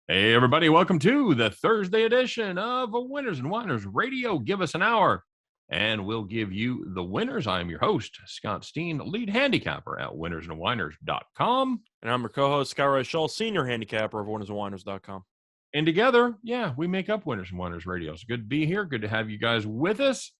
Hey, everybody, welcome to the Thursday edition of Winners and Whiners Radio. Give us an hour, and we'll give you the winners. I'm your host, Scott Steehn, lead handicapper at winnersandwhiners.com. And I'm your co-host, Scott Reichel, senior handicapper of winnersandwhiners.com. And together, we make up Winners and Whiners Radio. It's good to be here. Good to have you guys with us.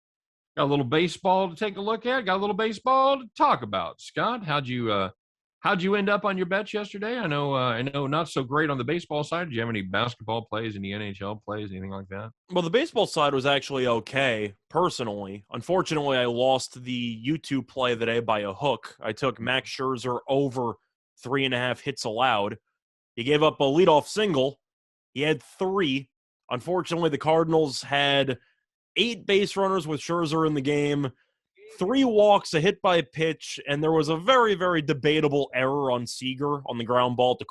Got a little baseball to take a look at. Got a little baseball to talk about. Scott, how'd you end up on your bets yesterday? I know not so great on the baseball side. Did you have any basketball plays, any NHL plays, anything like that? Well, the baseball side was actually okay, personally. Unfortunately, I lost the YouTube play of the day by a hook. I took Max Scherzer over 3.5 hits allowed. He gave up a leadoff single. He had 3. Unfortunately, the Cardinals had 8 base runners with Scherzer in the game, 3 walks, a hit by pitch, and there was a very, very debatable error on Seager on the ground ball to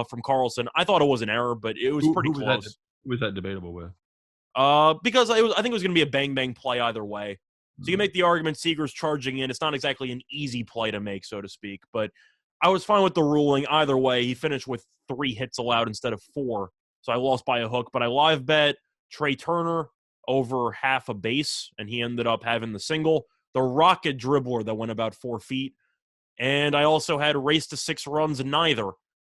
from Carlson. I thought it was an error, but it was pretty close. Who was that debatable with? Because I think it was going to be a bang-bang play either way. So you can make the argument Seager's charging in. It's not exactly an easy play to make, so to speak. But I was fine with the ruling. Either way, he finished with 3 hits allowed instead of 4. So I lost by a hook. But I live bet Trey Turner over half a base, and he ended up having the single. The rocket dribbler that went about 4 feet. And I also had race to 6 runs, neither,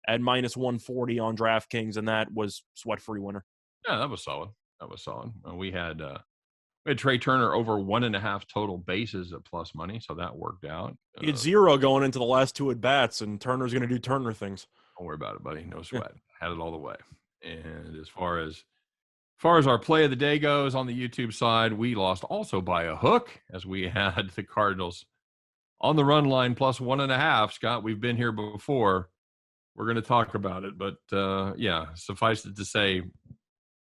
at minus 140 on DraftKings, and that was sweat-free winner. Yeah, that was solid. We had Trey Turner over 1.5 total bases at plus money, so that worked out. He had 0 going into the last 2 at-bats, and Turner's going to do Turner things. Don't worry about it, buddy. No sweat. Had it all the way. And as far as our play of the day goes on the YouTube side, we lost also by a hook as we had the Cardinals on the run line plus 1.5. Scott, we've been here before. We're going to talk about it, but suffice it to say,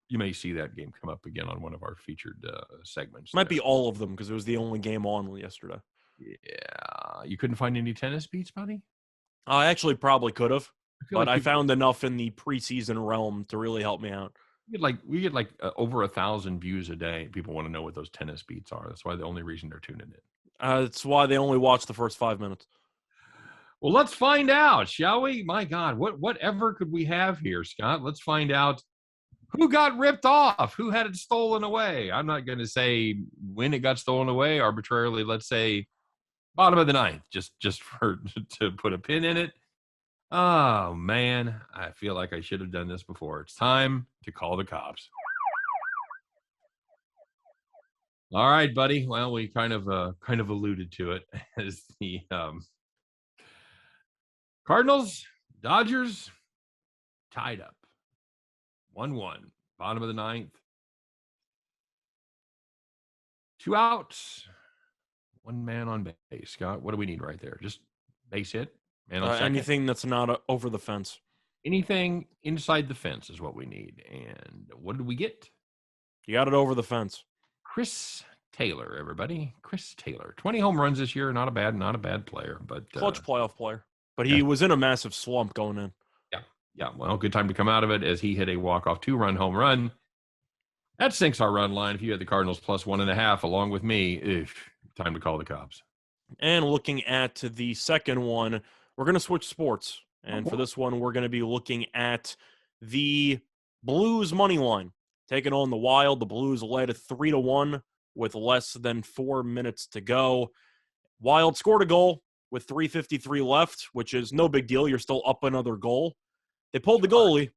you may see that game come up again on one of our featured segments. Might be all of them because it was the only game on yesterday. Yeah. You couldn't find any tennis beats, buddy? I actually probably could have, but like I found enough in the preseason realm to really help me out. We get over 1,000 views a day. People want to know what those tennis beats are. That's why the only reason they're tuning in. That's why they only watch the first 5 minutes. Well, let's find out, shall we? My God, whatever could we have here, Scott? Let's find out who got ripped off, who had it stolen away. I'm not going to say when it got stolen away arbitrarily. Let's say bottom of the ninth, just to put a pin in it. Oh, man, I feel like I should have done this before. It's time to call the cops. All right, buddy. Well, we kind of alluded to it as the Cardinals, Dodgers tied up 1-1, bottom of the ninth. 2 outs, 1 man on base. Scott, what do we need right there? Just base hit? Anything that's not over the fence. Anything inside the fence is what we need. And what did we get? You got it over the fence. Chris Taylor, everybody. Chris Taylor. 20 home runs this year. Not a bad player. But clutch playoff player. But he was in a massive slump going in. Yeah. Well, good time to come out of it as he hit a walk-off 2-run home run. That sinks our run line. If you had the Cardinals plus 1.5 along with me, time to call the cops. And looking at the second one, we're going to switch sports. And for this one, we're going to be looking at the Blues money line. Taking on the Wild, the Blues led 3-1 with less than 4 minutes to go. Wild scored a goal with 3:53 left, which is no big deal. You're still up another goal. They pulled the goalie,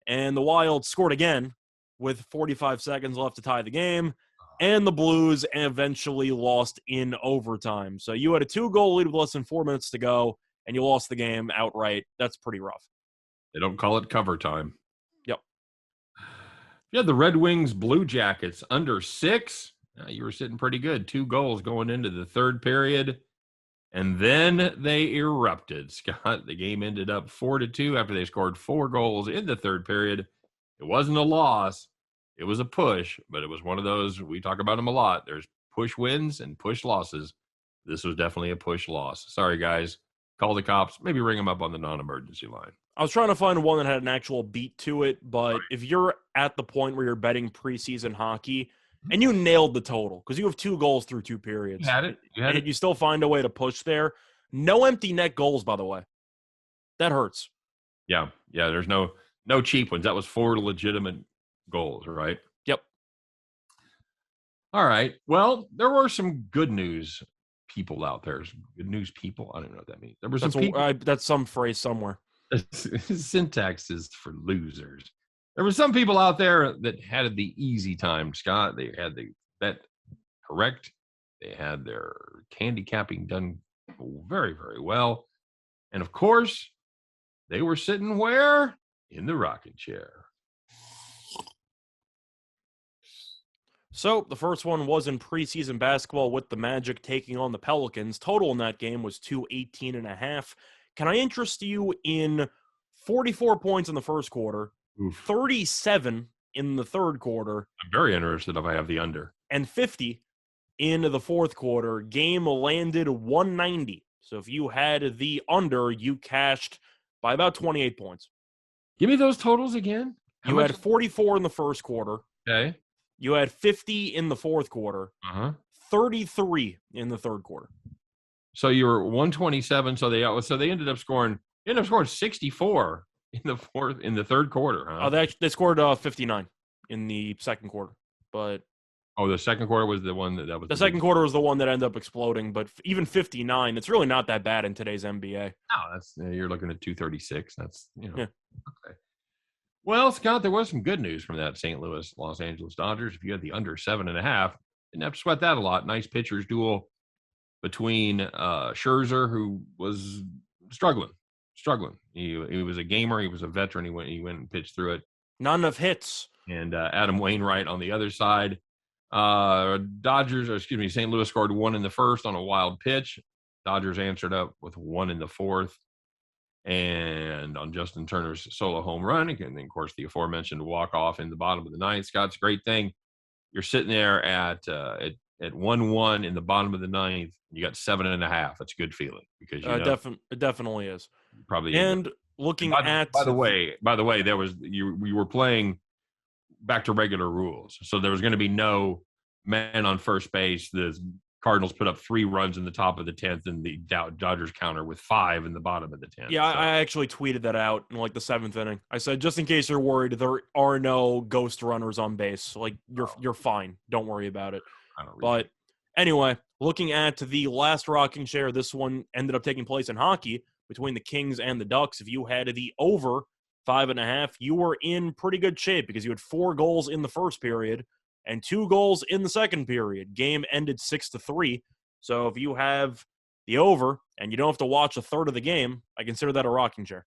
and the Wild scored again with 45 seconds left to tie the game. And the Blues eventually lost in overtime. So you had a 2-goal lead with less than 4 minutes to go, and you lost the game outright. That's pretty rough. They don't call it cover time. Yep. You had the Red Wings Blue Jackets under 6. You were sitting pretty good. 2 goals going into the third period. And then they erupted, Scott. The game ended up 4-2 after they scored 4 goals in the third period. It wasn't a loss. It was a push, but it was one of those, we talk about them a lot. There's push wins and push losses. This was definitely a push loss. Sorry, guys. Call the cops. Maybe ring them up on the non-emergency line. I was trying to find one that had an actual beat to it, but if you're at the point where you're betting preseason hockey and you nailed the total because you have 2 goals through 2 periods. You had it. And you still find a way to push there. No empty net goals, by the way. That hurts. Yeah. There's no No cheap ones. That was 4 legitimate goals, right? Yep. All right. Well, there were some good news people out there. Some good news people. I don't know what that means. There were some people. That's some phrase somewhere. Syntax is for losers. There were some people out there that had the easy time, Scott. They had the bet correct. They had their handicapping done very, very well. And of course, they were sitting where? In the rocking chair. So the first one was in preseason basketball with the Magic taking on the Pelicans. Total in that game was 218.5. Can I interest you in 44 points in the first quarter, Oof. 37 in the third quarter? I'm very interested if I have the under. And 50 in the fourth quarter. Game landed 190. So if you had the under, you cashed by about 28 points. Give me those totals again. You had 44 in the first quarter. Okay. You had 50 in the fourth quarter. 33 in the third quarter. So you were 127. So they ended up scoring 64 in the third quarter. Huh? They scored 59 in the second quarter, but the second quarter was the one that was the second quarter was the one that ended up exploding. But even 59, it's really not that bad in today's NBA. No, that's you're looking at 236. That's Yeah. Okay. Well, Scott, there was some good news from that St. Louis Los Angeles Dodgers. If you had the under 7.5, didn't have to sweat that a lot. Nice pitchers duel between Scherzer, who was struggling. He was a gamer. He was a veteran. He went and pitched through it. Not enough hits. And Adam Wainwright on the other side. St. Louis scored 1 in the first on a wild pitch. Dodgers answered up with 1 in the fourth. And on Justin Turner's solo home run, and then, of course, the aforementioned walk-off in the bottom of the ninth. Scott's a great thing. You're sitting there at 1-1 in the bottom of the ninth. You got 7.5. That's a good feeling because it definitely is. Probably. And looking at by the way, there was we were playing back to regular rules, so there was going to be no man on first base. The Cardinals put up 3 runs in the top of the 10th, and the Dodgers counter with 5 in the bottom of the 10th. Yeah, so. I actually tweeted that out in the 7th inning. I said, just in case you're worried, there are no ghost runners on base. You're fine. Don't worry about it. But anyway, looking at the last rocking chair, this one ended up taking place in hockey between the Kings and the Ducks. If you had the over 5.5, you were in pretty good shape because you had 4 goals in the first period and 2 goals in the second period. Game ended 6-3. So if you have the over and you don't have to watch a third of the game, I consider that a rocking chair.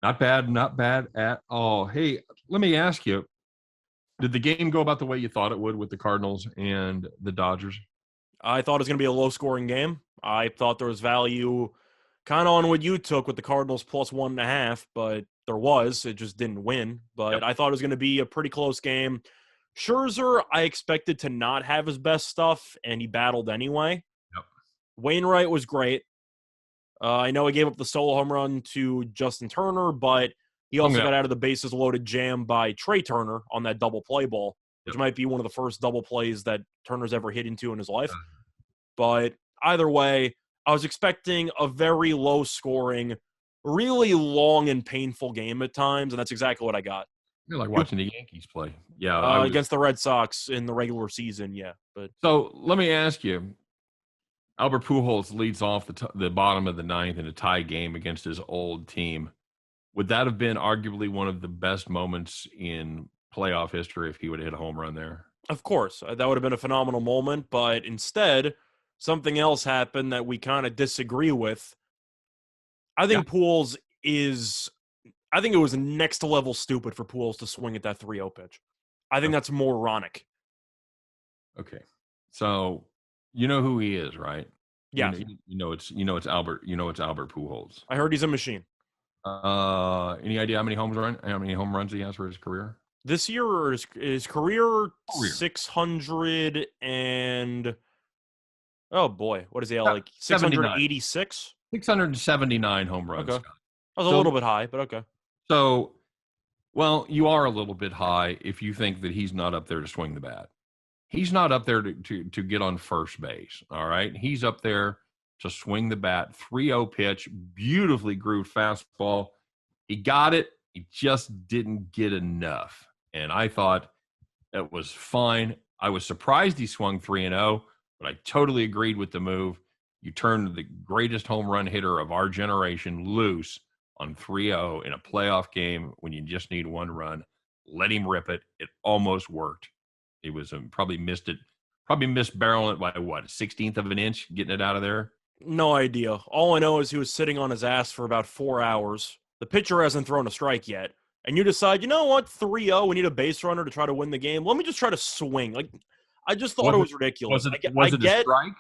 Not bad at all. Hey, let me ask you, did the game go about the way you thought it would with the Cardinals and the Dodgers? I thought it was going to be a low-scoring game. I thought there was value kind of on what you took with the Cardinals plus 1.5, but it just didn't win. But yep. I thought it was going to be a pretty close game. Scherzer, I expected to not have his best stuff, and he battled anyway. Yep. Wainwright was great. I know he gave up the solo home run to Justin Turner, but he also got out of the bases loaded jam by Trey Turner on that double play ball, which might be one of the first double plays that Turner's ever hit into in his life. But either way, I was expecting a very low-scoring, really long and painful game at times, and that's exactly what I got. You're like watching the Yankees play. Yeah. Against the Red Sox in the regular season, yeah. But so let me ask you, Albert Pujols leads off the bottom of the ninth in a tie game against his old team. Would that have been arguably one of the best moments in playoff history if he would have hit a home run there? Of course. That would have been a phenomenal moment, but instead, something else happened that we kind of disagree with. I think Pujols I think it was next level stupid for Pujols to swing at that 3-0 pitch. I think that's moronic. Okay. So you know who he is, right? Yeah. It's Albert Pujols. I heard he's a machine. Any idea how many home runs he has for his career? This year or his career? 600 and oh boy, what is he like? 686? 679 home runs. Okay. I was a little bit high, but okay. So, well, you are a little bit high if you think that he's not up there to swing the bat. He's not up there to get on first base, all right? He's up there to swing the bat. 3-0 pitch, beautifully grooved fastball. He got it, He just didn't get enough. And I thought it was fine. I was surprised he swung 3-0, but I totally agreed with the move. You turned the greatest home run hitter of our generation loose on 3-0 in a playoff game when you just need one run. Let him rip it. It almost worked. It was probably missed it. Probably missed barreling it by what, 1/16 of an inch, getting it out of there. No idea. All I know is he was sitting on his ass for about 4 hours. The pitcher hasn't thrown a strike yet. And you decide, you know what, 3-0, we need a base runner to try to win the game. Let me just try to swing. Like, I just thought it was ridiculous. Was it a strike?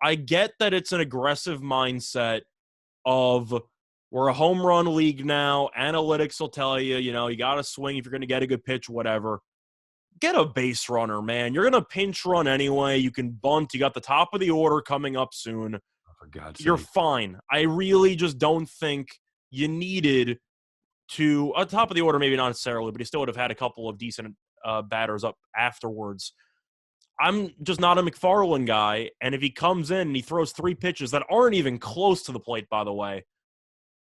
I get that it's an aggressive mindset of we're a home run league now. Analytics will tell you, you got to swing if you're going to get a good pitch, whatever. Get a base runner, man. You're going to pinch run anyway. You can bunt. You got the top of the order coming up soon. For God's sake. You're fine. I really just don't think you needed to, on top of the order, maybe not necessarily, but he still would have had a couple of decent batters up afterwards. I'm just not a McFarland guy, and if he comes in and he throws 3 pitches that aren't even close to the plate, by the way,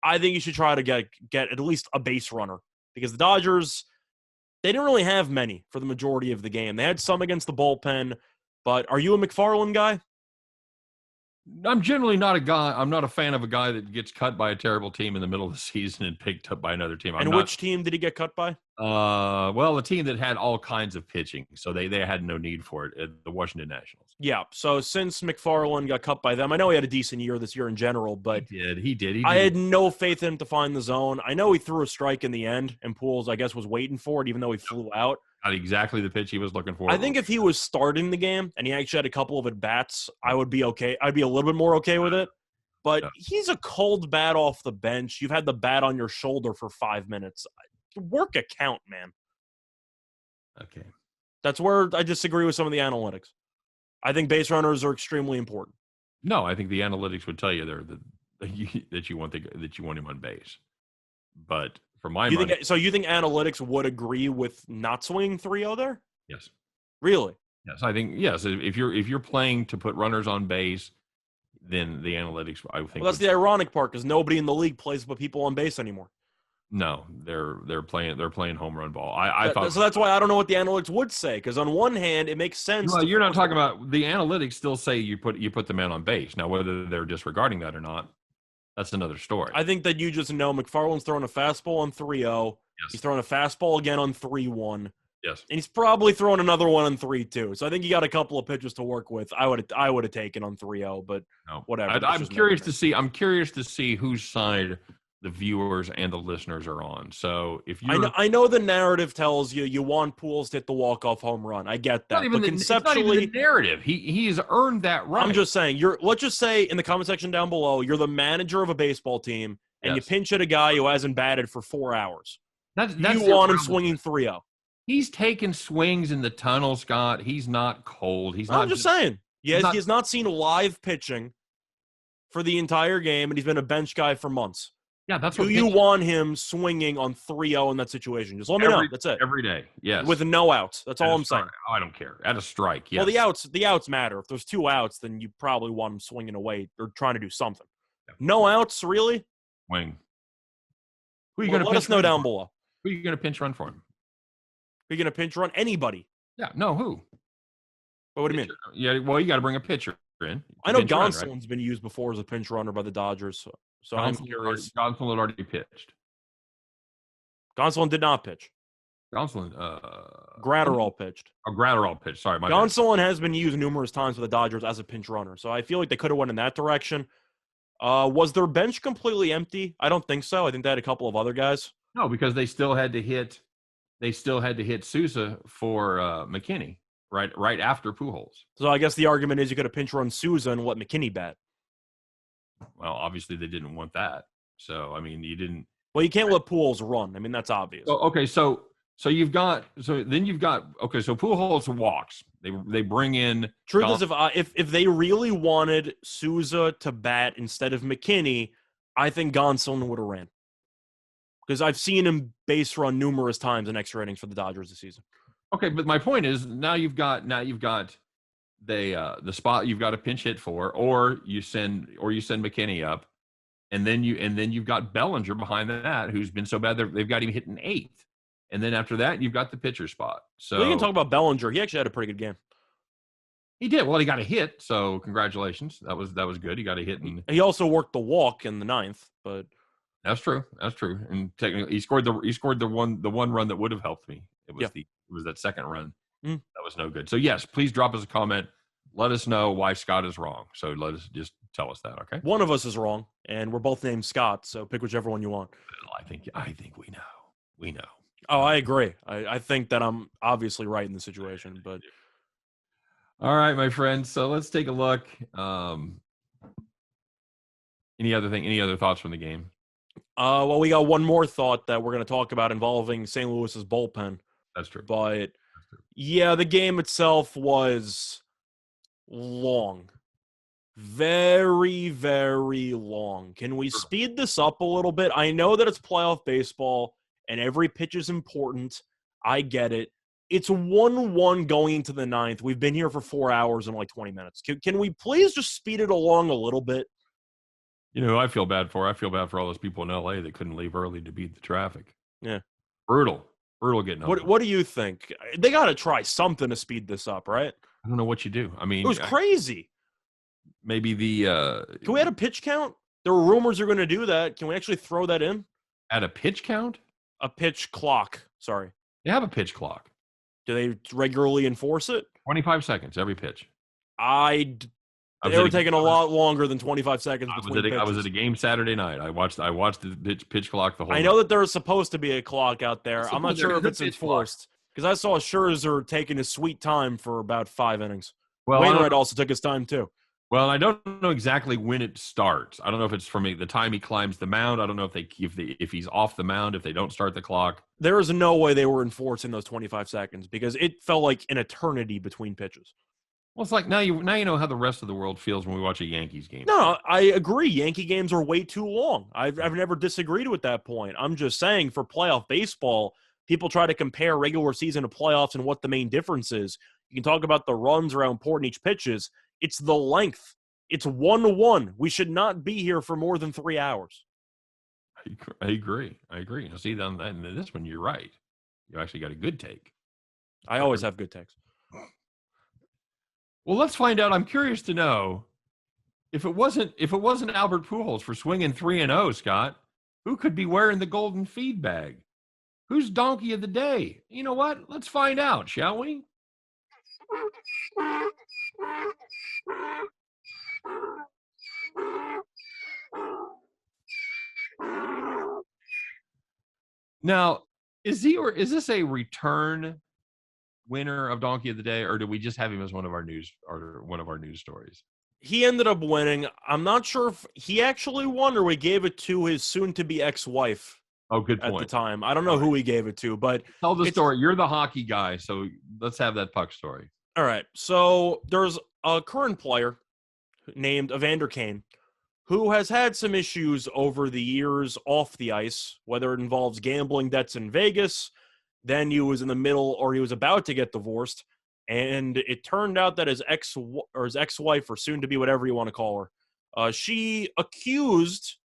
I think you should try to get at least a base runner, because the Dodgers, they didn't really have many for the majority of the game. They had some against the bullpen, but are you a McFarland guy? I'm generally not a guy. I'm not a fan of a guy that gets cut by a terrible team in the middle of the season and picked up by another team. Which team did he get cut by? Well, a team that had all kinds of pitching, so they had no need for it. The Washington Nationals. Yeah. So since McFarland got cut by them, I know he had a decent year this year in general, but he did. I had no faith in him to find the zone. I know he threw a strike in the end, and Pujols, I guess, was waiting for it, even though he flew out. Got exactly the pitch he was looking for. I think if he was starting the game and he actually had a couple of at-bats, I would be okay. I'd be a little bit more okay with it. But he's a cold bat off the bench. You've had the bat on your shoulder for 5 minutes. Work a count, man. Okay. That's where I disagree with some of the analytics. I think base runners are extremely important. No, I think the analytics would tell you that you want him on base. But for my money, so you think analytics would agree with not swinging 3-0 there? Yes. Really? Yes, I think yes. If you're playing to put runners on base, then the analytics, I think. Well, that's the ironic part, because nobody in the league plays to put people on base anymore. No, they're playing home run ball. I thought so. That's why I don't know what the analytics would say, because on one hand it makes sense. Well, you're not talking about the analytics. Still say you put the man on base. Now, whether they're disregarding that or not, that's another story. I think that you just know McFarland's throwing a fastball on 3-0. Yes. He's throwing a fastball again on 3-1. Yes. And he's probably throwing another one on 3-2. So I think you got a couple of pitches to work with. I would have taken on 3-0, but whatever. I'm curious to see. I'm curious to see whose side the viewers and the listeners are on. So if you, I know the narrative tells you want Pujols to hit the walk-off home run. I get that. But conceptually, it's not even the narrative. He's earned that right. I'm just saying. Let's just say in the comment section down below, you're the manager of a baseball team, and you pinch hit a guy who hasn't batted for 4 hours. That's you want him swinging 3-0. He's taking swings in the tunnel, Scott. He's not cold. I'm just saying. Yes, he has not seen live pitching for the entire game, and he's been a bench guy for months. Yeah, that's what. Do you want him swinging on 3-0 in that situation? Just let me know. That's it. Every day, yes. With no outs. That's all I'm saying. Oh, I don't care. At a strike, yes. Well, the outs matter. If there's 2 outs, then you probably want him swinging away or trying to do something. Yeah. No outs, really? Swing. Who are you going to let us know down below. Who are you going to pinch run for him? Who are you going to pinch run? Anybody. Yeah. No. Who? What do you mean? Yeah. Well, you got to bring a pitcher in. I know Gonsolin's been used before as a pinch runner by the Dodgers. So I'm curious. Gonsolin had already pitched. Gonsolin did not pitch. Gonsolin. Gratterall pitched. Oh, Gratterall pitched. Sorry, my Gonsolin has been used numerous times for the Dodgers as a pinch runner. So I feel like they could have went in that direction. Was their bench completely empty? I don't think so. I think they had a couple of other guys. No, because they still had to hit. They still had to hit Sousa for McKinney right after Pujols. So I guess the argument is you could have pinch run Sousa and let McKinney bat. Well, obviously they didn't want that. So I mean, you didn't. Well, you can't let Pujols run. I mean, that's obvious. Okay, so you've got so Pujols walks. They bring in. Truth is, if they really wanted Sousa to bat instead of McKinney, I think Gonsolin would have ran. Because I've seen him base run numerous times in extra innings for the Dodgers this season. Okay, but my point is now you've got the spot you've got a pinch hit for, or you send McKinney up, And then you've got Bellinger behind that, who's been so bad they've got him hitting 8th. And then after that, you've got the pitcher spot. So we can talk about Bellinger. He actually had a pretty good game. He did. Well, he got a hit, so congratulations. That was good. He got a hit. He also worked the walk in the 9th, but that's true. That's true. And technically, he scored the one run that would have helped me. It was that second run. That was no good. So yes, please drop us a comment. Let us know why Scott is wrong. So let us just tell us that, okay? One of us is wrong, and we're both named Scott, so pick whichever one you want. Well, I think we know. We know. Oh, I agree. I think that I'm obviously right in the situation, but all right, my friends. So let's take a look. Any other thoughts from the game? Well, we got one more thought that we're going to talk about involving St. Louis's bullpen. That's true. But yeah, the game itself was long. Very, very long. Can we speed this up a little bit? I know that it's playoff baseball and every pitch is important. I get it. It's 1-1 going into the 9th. We've been here for 4 hours and like 20 minutes. Can we please just speed it along a little bit? You know, I feel bad for all those people in LA that couldn't leave early to beat the traffic. Yeah. Brutal getting up. What do you think? They got to try something to speed this up, right? I don't know what you do. I mean, it was crazy. Maybe Can we add a pitch count? There were rumors they're going to do that. Can we actually throw that in? Add a pitch count? A pitch clock. Sorry. They have a pitch clock. Do they regularly enforce it? 25 seconds every pitch. They were taking a lot longer than 25 seconds between pitches. I was at a game Saturday night. I watched the pitch clock the whole I know that there's supposed to be a clock out there. I'm not sure if it's enforced. Because I saw Scherzer taking his sweet time for about 5 innings. Well, Wainwright also took his time too. Well, I don't know exactly when it starts. I don't know if it's from the time he climbs the mound. I don't know if he's off the mound, if they don't start the clock. There is no way they were enforcing those 25 seconds because it felt like an eternity between pitches. Well, it's like now you know how the rest of the world feels when we watch a Yankees game. No, I agree. Yankee games are way too long. I've never disagreed with that point. I'm just saying for playoff baseball, people try to compare regular season to playoffs and what the main difference is. You can talk about the runs or how important each pitch is. It's the length. It's 1-1. We should not be here for more than 3 hours. I agree. Now, see, on this one, you're right. You actually got a good take. I always have good takes. Well, let's find out. I'm curious to know if it wasn't Albert Pujols for swinging 3-0, Scott, who could be wearing the golden feed bag? Who's donkey of the day? You know what? Let's find out, shall we? Now, is this a return winner of Donkey of the Day, or do we just have him as one of our news stories? He ended up winning. I'm not sure if he actually won or we gave it to his soon-to-be ex-wife. Oh, good point. At the time. I don't know who he gave it to, but tell the story. You're the hockey guy, so let's have that puck story. All right. So there's a current player named Evander Kane who has had some issues over the years off the ice, whether it involves gambling debts in Vegas, then he was in the middle or he was about to get divorced, and it turned out that his ex-wife or soon-to-be whatever you want to call her, she accused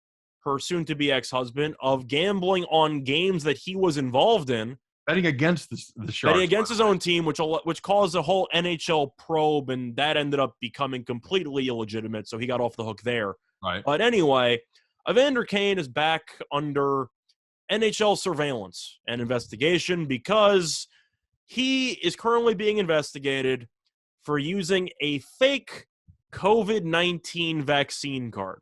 her soon-to-be ex-husband of gambling on games that he was involved in. Betting against the Sharks. Betting against his own team, which caused a whole NHL probe, and that ended up becoming completely illegitimate, so he got off the hook there. Right. But anyway, Evander Kane is back under NHL surveillance and investigation because he is currently being investigated for using a fake COVID-19 vaccine card.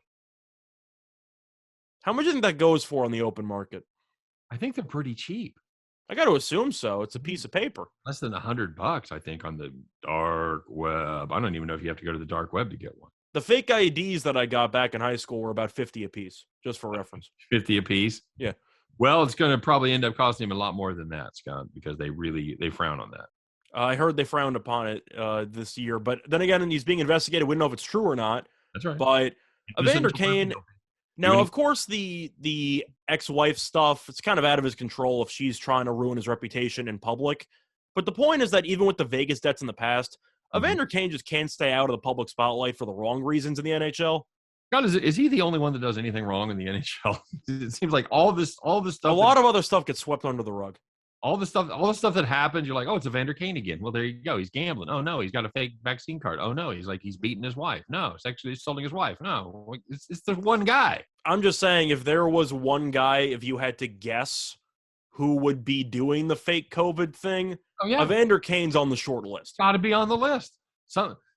How much do you think that goes for on the open market? I think they're pretty cheap. I got to assume so. It's a piece of paper. Less than $100, I think, on the dark web. I don't even know if you have to go to the dark web to get one. The fake IDs that I got back in high school were about $50 a piece, just for reference. 50 a piece? Yeah. Well, it's going to probably end up costing him a lot more than that, Scott, because they frown on that. I heard they frowned upon it this year, but then again, he's being investigated. We don't know if it's true or not. That's right. But Evander Kane. Now, of course, the ex-wife stuff, it's kind of out of his control if she's trying to ruin his reputation in public. But the point is that even with the Vegas debts in the past, Evander Kane just can't stay out of the public spotlight for the wrong reasons in the NHL. God, is he the only one that does anything wrong in the NHL? It seems like all this A stuff. lot of other stuff gets swept under the rug. All the stuff that happens, you're like, oh, it's Evander Kane again. Well, there you go. He's gambling. Oh no, he's got a fake vaccine card. Oh no, he's beating his wife. No, sexually assaulting his wife. No, it's the one guy. I'm just saying, if there was one guy, if you had to guess who would be doing the fake COVID thing, Oh yeah, Evander Kane's on the short list. got to be on the list.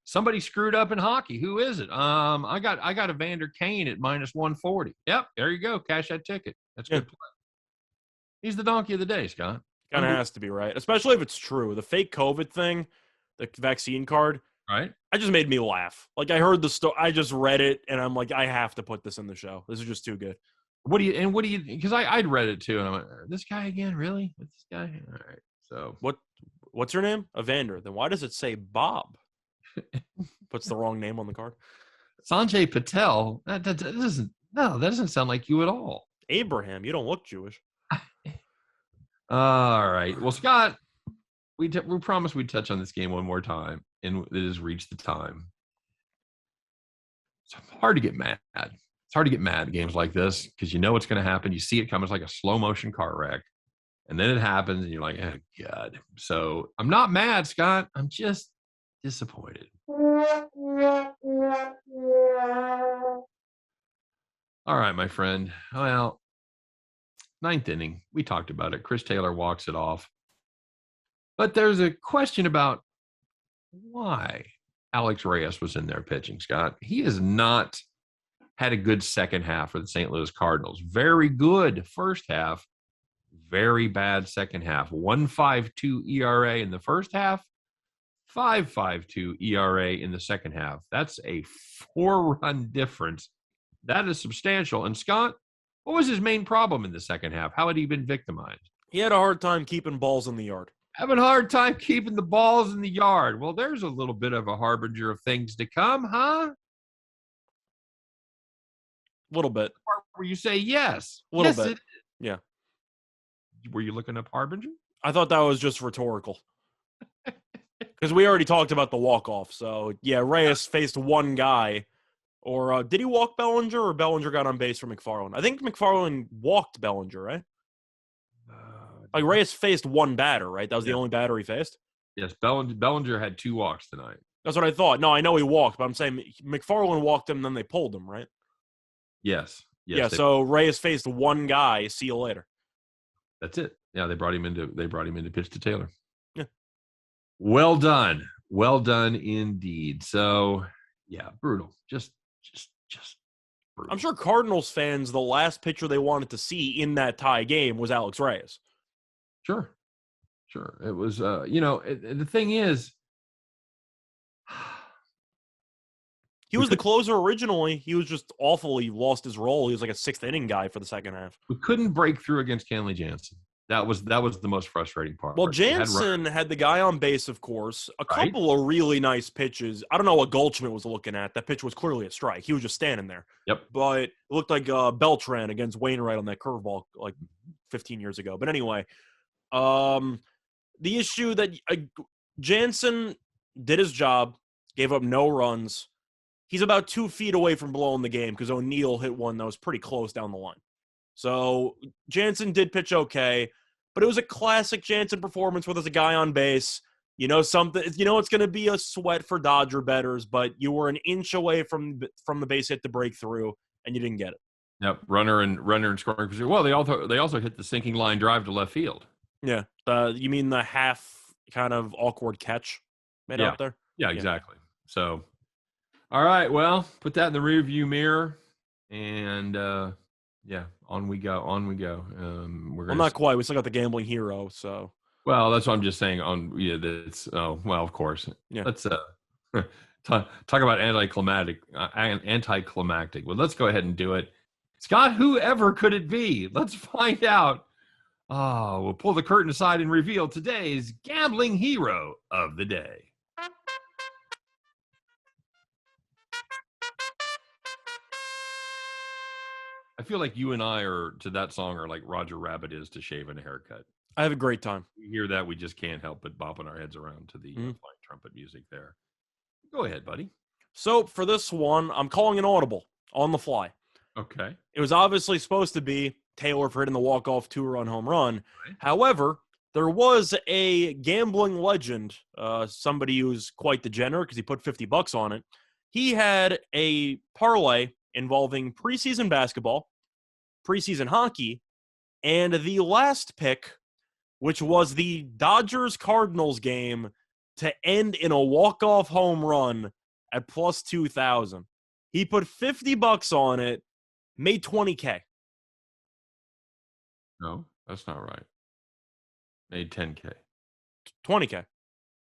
Somebody screwed up in hockey. Who is it? I got Evander Kane at -140. Yep, there you go. Cash that ticket. That's good play. He's the donkey of the day, Scott. Kind of has to be, right? Especially if it's true. The fake COVID thing, the vaccine card, right? It just made me laugh. Like, I heard the story, I just read it, and I'm like, I have to put this in the show. This is just too good. Because I'd read it too, and I went, this guy again, really? With this guy? All right. So what's your name? Evander. Then why does it say Bob? Puts the wrong name on the card. Sanjay Patel. That doesn't sound like you at all. Abraham, you don't look Jewish. All right. Well, Scott, we promised we'd touch on this game one more time, and it has reached the time. It's hard to get mad. It's hard to get mad at games like this because you know what's going to happen. You see it coming. It's like a slow motion car wreck, and then it happens, and you're like, oh God. So I'm not mad, Scott. I'm just disappointed. All right, my friend. Well, ninth inning, we talked about it. Chris Taylor walks it off. But there's a question about why Alex Reyes was in there pitching, Scott. He has not had a good second half for the St. Louis Cardinals. Very good first half, very bad second half. 1.52 ERA in the first half, 5.52 ERA in the second half. That's a 4-run difference. That is substantial. And Scott, what was his main problem in the second half? How had he been victimized? He had a hard time keeping balls in the yard. Having a hard time keeping the balls in the yard. Well, there's a little bit of a harbinger of things to come, huh? A little bit. Where you say yes. A little bit. Yeah. Were you looking up harbinger? I thought that was just rhetorical. Because we already talked about the walk-off. So, yeah, Reyes faced one guy. Or did he walk Bellinger, or Bellinger got on base for McFarland? I think McFarland walked Bellinger, right? Like, Reyes faced one batter, right? That was the only batter he faced? Yes, Bellinger had 2 walks tonight. That's what I thought. No, I know he walked, but I'm saying McFarland walked him, then they pulled him, right? Yes. Yeah, so Reyes faced one guy. See you later. That's it. Yeah, they brought him in to pitch to Taylor. Yeah. Well done. Well done indeed. So, yeah, brutal. Just brutal. I'm sure Cardinals fans, the last pitcher they wanted to see in that tie game was Alex Reyes. Sure. It was, the thing is, he was the closer originally. He was just awful. He lost his role. He was like a 6th inning guy for the second half. We couldn't break through against Kenley Jansen. That was the most frustrating part. Well, Jansen had the guy on base, of course. A couple of really nice pitches. I don't know what Goldschmidt was looking at. That pitch was clearly a strike. He was just standing there. Yep. But it looked like Beltran against Wainwright on that curveball like 15 years ago. But anyway, the issue that Jansen did his job, gave up no runs. He's about 2 feet away from blowing the game because O'Neill hit one that was pretty close down the line. So Jansen did pitch okay, but it was a classic Jansen performance where there's a guy on base. You know something. You know it's going to be a sweat for Dodger bettors, but you were an inch away from the base hit to break through, and you didn't get it. Yep, runner and scoring position. Well, they also hit the sinking line drive to left field. Yeah, you mean the half kind of awkward catch made out there? Yeah, exactly. So, all right, well, put that in the rearview mirror, and on we go. We're not quite. We still got the gambling hero. So, well, that's what I'm just saying. That's of course. Yeah. Let's talk about anticlimactic. Well, let's go ahead and do it. Scott, whoever could it be? Let's find out. We'll pull the curtain aside and reveal today's gambling hero of the day. I feel like you and I are to that song are like Roger Rabbit is to shaving a haircut. I have a great time. We hear that, we just can't help but bopping our heads around to the flying trumpet music there. Go ahead, buddy. So for this one, I'm calling an audible. on the fly. Okay. It was obviously supposed to be Taylor for hitting the walk-off 2-run home run. Right. However, there was a gambling legend, somebody who's quite degenerate because he put $50 on it. He had a parlay involving preseason basketball, preseason hockey, and the last pick, which was the Dodgers-Cardinals game to end in a walk-off home run at plus 2,000. He put $50 on it, made $20K. No, that's not right. Made 10K. 20K.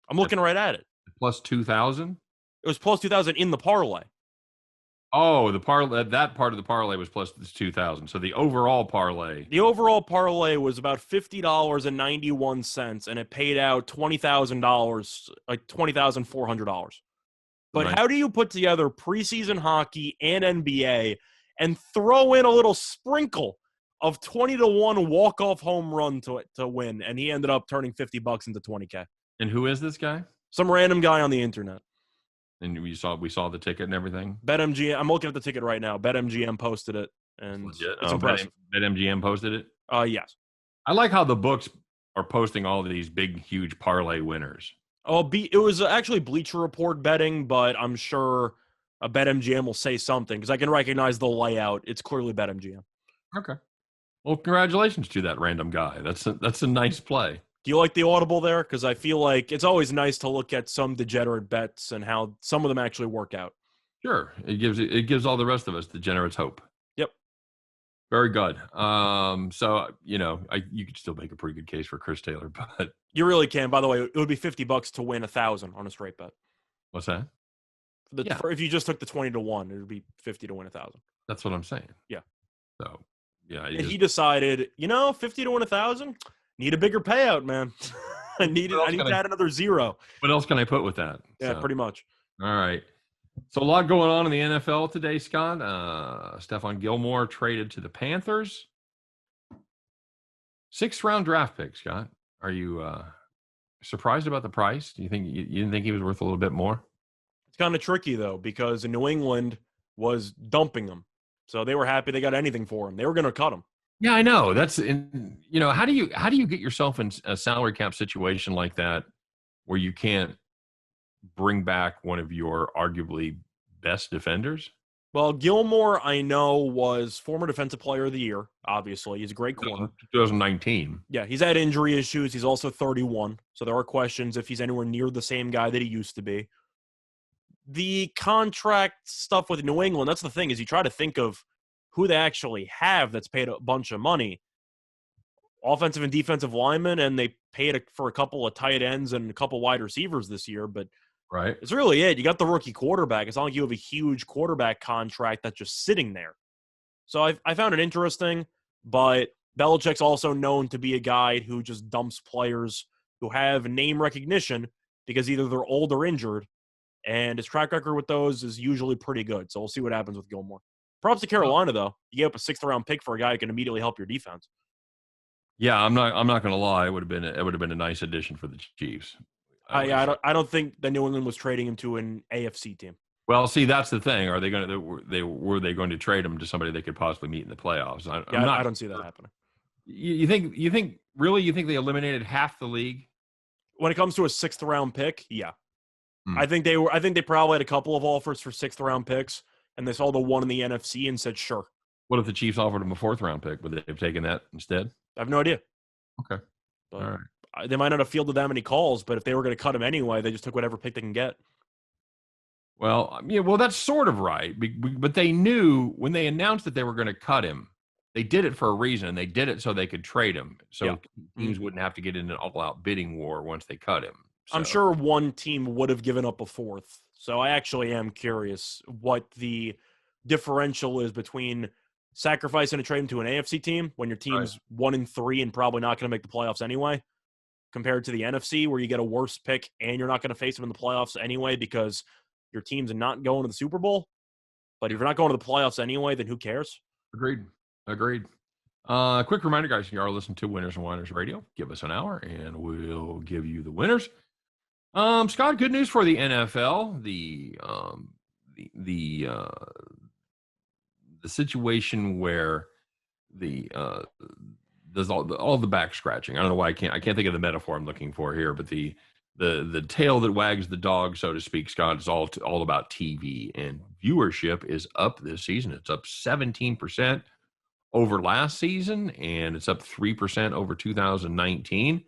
I'm looking right at it. Plus 2,000? It was plus 2,000 in the parlay. Oh, the parlay, that part of the parlay was plus 2,000. So the overall parlay. The overall parlay was about $50.91, and it paid out $20,000, like $20,400. But Right. how do you put together preseason hockey and NBA and throw in a little sprinkle of 20-1 walk-off home run to win? And he ended up turning $50 into 20K. And who is this guy? Some random guy on the internet. And we saw the ticket and everything. BetMGM. I'm looking at the ticket right now. BetMGM posted it, and it's impressive. BetMGM posted it. Yes. I like how the books are posting all of these big, huge parlay winners. It was actually Bleacher Report betting, but I'm sure BetMGM will say something because I can recognize the layout. It's clearly BetMGM. Okay. Well, congratulations to that random guy. That's a nice play. Do you like the audible there? Because I feel like it's always nice to look at some degenerate bets and how some of them actually work out. Sure. It gives all the rest of us degenerates hope. Yep. Very good. So you could still make a pretty good case for Chris Taylor, but you really can. By the way, it would be $50 to win 1,000 on a straight bet. What's that? If you just took the 20-1, it would be 50 to win 1,000. That's what I'm saying. Yeah. So yeah, he decided, 50 to win 1,000. Need a bigger payout, man. I need to add another zero. What else can I put with that? Yeah, pretty much. All right. So a lot going on in the NFL today, Scott. Stephon Gilmore traded to the Panthers. 6th-round draft pick, Scott. Are you surprised about the price? Do you think you didn't think he was worth a little bit more? It's kind of tricky though, because New England was dumping him, so they were happy they got anything for him. They were going to cut him. Yeah, I know. That's how do you get yourself in a salary cap situation like that where you can't bring back one of your arguably best defenders? Well, Gilmore, I know, was former Defensive Player of the Year. Obviously, he's a great corner. 2019. Yeah, he's had injury issues. He's also 31, so there are questions if he's anywhere near the same guy that he used to be. The contract stuff with New England, that's the thing, is you try to think of who they actually have that's paid a bunch of money. Offensive and defensive linemen, and they paid for a couple of tight ends and a couple wide receivers this year, but right, it's really it. You got the rookie quarterback. It's not like you have a huge quarterback contract that's just sitting there. So I found it interesting, but Belichick's also known to be a guy who just dumps players who have name recognition because either they're old or injured, and his track record with those is usually pretty good. So we'll see what happens with Gilmore. Props to Carolina, though. You gave up a 6th-round pick for a guy who can immediately help your defense. Yeah, I'm not going to lie. It would have been a nice addition for the Chiefs. I don't think that New England was trading him to an AFC team. Well, see, that's the thing. Are they going to were they going to trade him to somebody they could possibly meet in the playoffs? I don't see that happening. You think they eliminated half the league when it comes to a 6th-round pick? Yeah, I think they probably had a couple of offers for 6th-round picks, and they saw the one in the NFC and said sure. What if the Chiefs offered him a 4th-round pick? Would they have taken that instead? I have no idea. Okay, but all right. They might not have fielded that many calls, but if they were going to cut him anyway, they just took whatever pick they can get. Well, yeah, that's sort of right. But they knew when they announced that they were going to cut him, they did it for a reason, and they did it so they could trade him. So teams wouldn't have to get in an all-out bidding war once they cut him. So. I'm sure one team would have given up a 4th. So I actually am curious what the differential is between sacrificing a trade him to an AFC team when your team's 1-3 and probably not going to make the playoffs anyway, compared to the NFC where you get a worse pick and you're not going to face them in the playoffs anyway because your team's not going to the Super Bowl. But if you're not going to the playoffs anyway, then who cares? Agreed. Quick reminder, guys, you are listening to Winners and Whiners Radio. Give us an hour, and we'll give you the winners. Scott, good news for the NFL. The the situation where there's all the back scratching. I don't know why I can't think of the metaphor I'm looking for here, but the tail that wags the dog, so to speak, Scott, is all about TV, and viewership is up this season. It's up 17% over last season, and it's up 3% over 2019.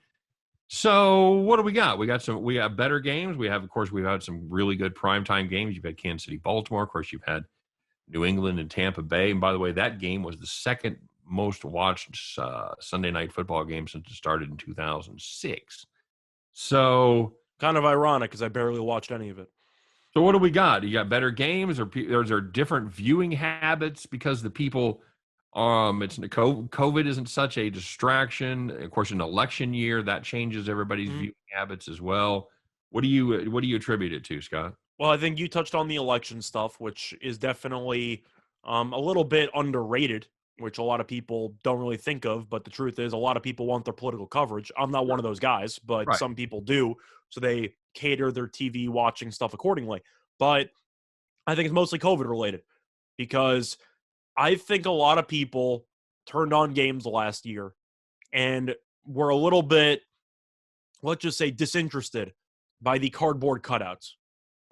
So what do we got? We got better games. We've had some really good primetime games. You've had Kansas City, Baltimore. Of course, you've had New England and Tampa Bay. And by the way, that game was the second most watched Sunday night football game since it started in 2006. So kind of ironic because I barely watched any of it. So what do we got? You got better games, or there different viewing habits because the people, it's COVID isn't such a distraction. Of course, an election year that changes everybody's viewing habits as well. What do you attribute it to, Scott? Well, I think you touched on the election stuff, which is definitely a little bit underrated, which a lot of people don't really think of. But the truth is, a lot of people want their political coverage. I'm not one of those guys, but some people do. So they cater their TV watching stuff accordingly. But I think it's mostly COVID related because I think a lot of people turned on games last year and were a little bit, let's just say, disinterested by the cardboard cutouts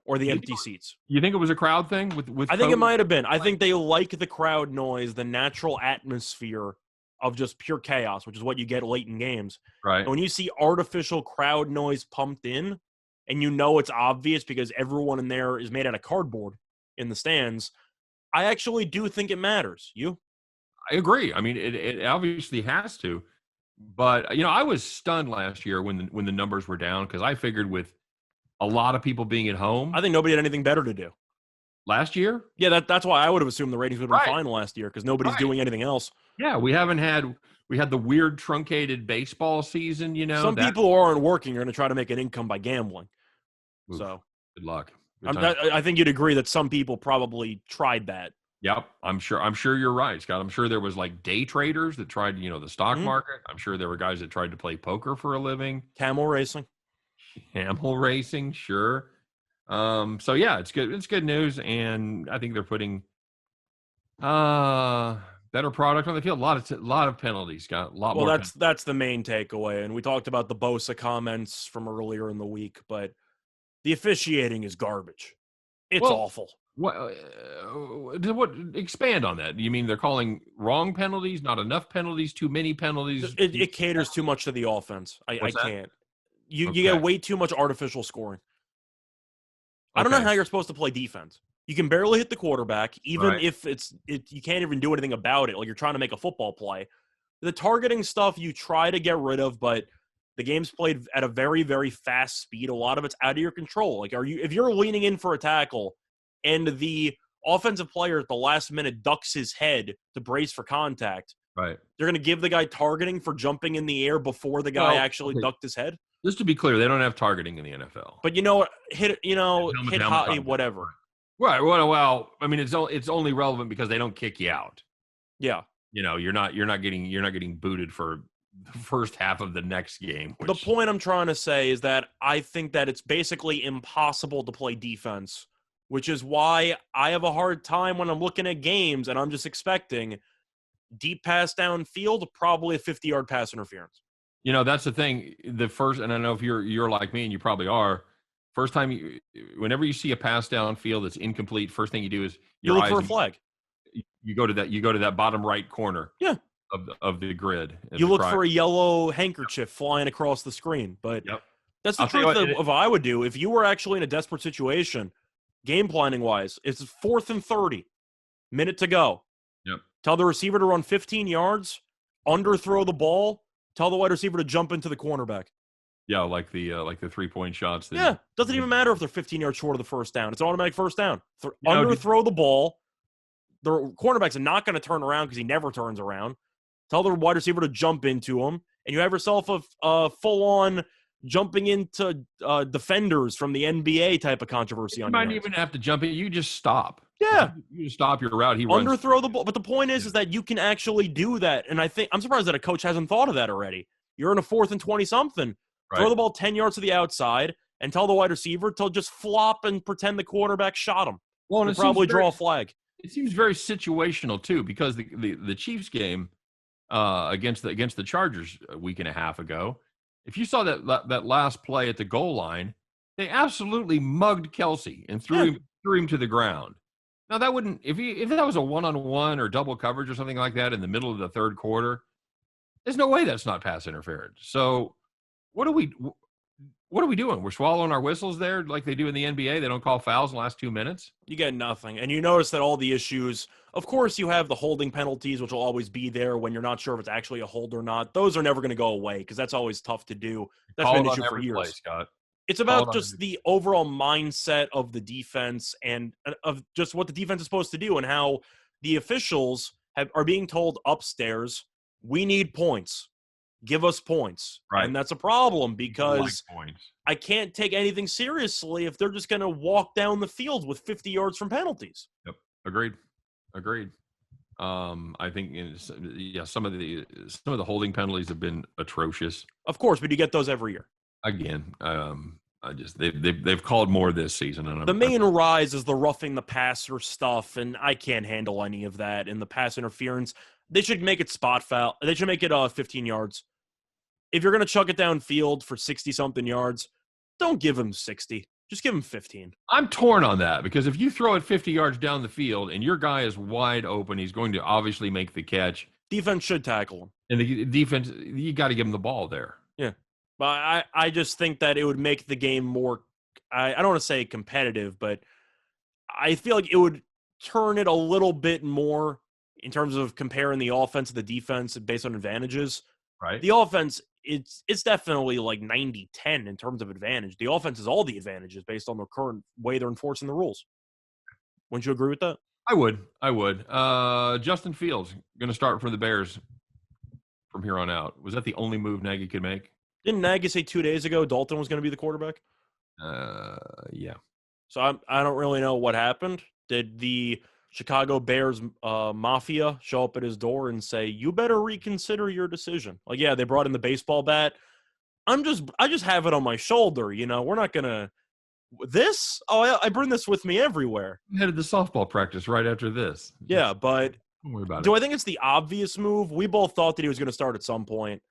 or the empty seats. You think it was a crowd thing with I think it might have been. I think they like the crowd noise, the natural atmosphere of just pure chaos, which is what you get late in games. Right. And when you see artificial crowd noise pumped in, and you know it's obvious because everyone in there is made out of cardboard in the stands, I actually do think it matters. You? I agree. I mean, it obviously has to. But, I was stunned last year when the numbers were down because I figured with a lot of people being at home. I think nobody had anything better to do. Last year? Yeah, that's why I would have assumed the ratings would have been fine last year because nobody's doing anything else. Yeah, we had the weird truncated baseball season, Some people who aren't working are going to try to make an income by gambling. Oof, so good luck. I think you'd agree that some people probably tried that. Yep, I'm sure you're right, Scott. I'm sure there was like day traders that tried, the stock market. I'm sure there were guys that tried to play poker for a living. Camel racing, sure. So yeah, it's good. It's good news, and I think they're putting better product on the field. A lot of penalties, Scott. A lot more. Well, that's the main takeaway, and we talked about the Bosa comments from earlier in the week, but the officiating is garbage. It's awful. What expand on that? You mean they're calling wrong penalties, not enough penalties, too many penalties? It caters too much to the offense. I can't. You get way too much artificial scoring. I don't know how you're supposed to play defense. You can barely hit the quarterback, even if you can't even do anything about it. Like you're trying to make a football play. The targeting stuff you try to get rid of, but the game's played at a very, very fast speed. A lot of it's out of your control. Like if you're leaning in for a tackle and the offensive player at the last minute ducks his head to brace for contact, right? They're going to give the guy targeting for jumping in the air before the guy actually ducked his head. Just to be clear, they don't have targeting in the NFL. But hit hot, whatever. Right. Well, I mean, it's only relevant because they don't kick you out. Yeah. You're not getting booted for the first half of the next game. The point I'm trying to say is that I think that it's basically impossible to play defense, which is why I have a hard time when I'm looking at games and I'm just expecting deep pass downfield, probably a 50-yard pass interference. That's the thing. The first, and I know if you're like me, and you probably are. First time, whenever you see a pass downfield that's incomplete, first thing you do is you look for a flag. You go to that bottom right corner. Yeah. Of the grid. You look for a yellow handkerchief flying across the screen. But that's the truth of what I would do. If you were actually in a desperate situation, game planning wise, it's 4th and 30, minute to go. Yep. Tell the receiver to run 15 yards, underthrow the ball, tell the wide receiver to jump into the cornerback. Yeah, like the 3-point shots. Doesn't even matter if they're 15 yards short of the first down. It's an automatic first down. Underthrow the ball. The cornerback's not going to turn around because he never turns around. Tell the wide receiver to jump into him, and you have yourself a full-on jumping into defenders from the NBA type of controversy. You might even have to jump in. You just stop. Yeah. You just stop your route. He runs. Underthrow the ball. But the point is that you can actually do that, and I'm surprised that a coach hasn't thought of that already. You're in a 4th and 20-something. Right. Throw the ball 10 yards to the outside and tell the wide receiver to just flop and pretend the quarterback shot him. Well, and probably draw a flag. It seems very situational too, because the Chiefs game against the Chargers a week and a half ago, if you saw that last play at the goal line, they absolutely mugged Kelsey and threw him to the ground. Now that wouldn't if that was a one-on-one or double coverage or something like that in the middle of the third quarter, there's no way that's not pass interference. So what are we doing? We're swallowing our whistles there like they do in the NBA. They don't call fouls in the last 2 minutes. You get nothing. And you notice that all the issues, of course, you have the holding penalties, which will always be there when you're not sure if it's actually a hold or not. Those are never going to go away because that's always tough to do. That's been an issue for years. Play, Scott. It's about just the overall mindset of the defense and of just what the defense is supposed to do and how the officials are being told upstairs, we need points. Give us points. Right. And that's a problem because I can't take anything seriously if they're just going to walk down the field with 50 yards from penalties. Yep. Agreed. I think some of the holding penalties have been atrocious. Of course, but you get those every year. Again, they've called more this season. And the main rise is the roughing the passer stuff, and I can't handle any of that. And the pass interference, they should make it spot foul. They should make it 15 yards. If you're going to chuck it downfield for 60-something yards, don't give him 60. Just give him 15. I'm torn on that because if you throw it 50 yards down the field and your guy is wide open, he's going to obviously make the catch. Defense should tackle him. And the defense, you got to give him the ball there. Yeah. But I just think that it would make the game more, I don't want to say competitive, but I feel like it would turn it a little bit more in terms of comparing the offense to the defense based on advantages. Right. The offense, it's definitely like 90-10 in terms of advantage. The offense is all the advantages based on the current way they're enforcing the rules. Wouldn't you agree with that? I would. Justin Fields going to start for the Bears from here on out. Was that the only move Nagy could make? Didn't Nagy say 2 days ago Dalton was going to be the quarterback? Yeah. So I don't really know what happened. Did the Chicago Bears mafia show up at his door and say, you better reconsider your decision? Like, yeah, they brought in the baseball bat. I just have it on my shoulder. We're not going to this. Oh, I bring this with me everywhere. I headed to softball practice right after this. Yeah, but don't worry about it. Do I think it's the obvious move? We both thought that he was going to start at some point.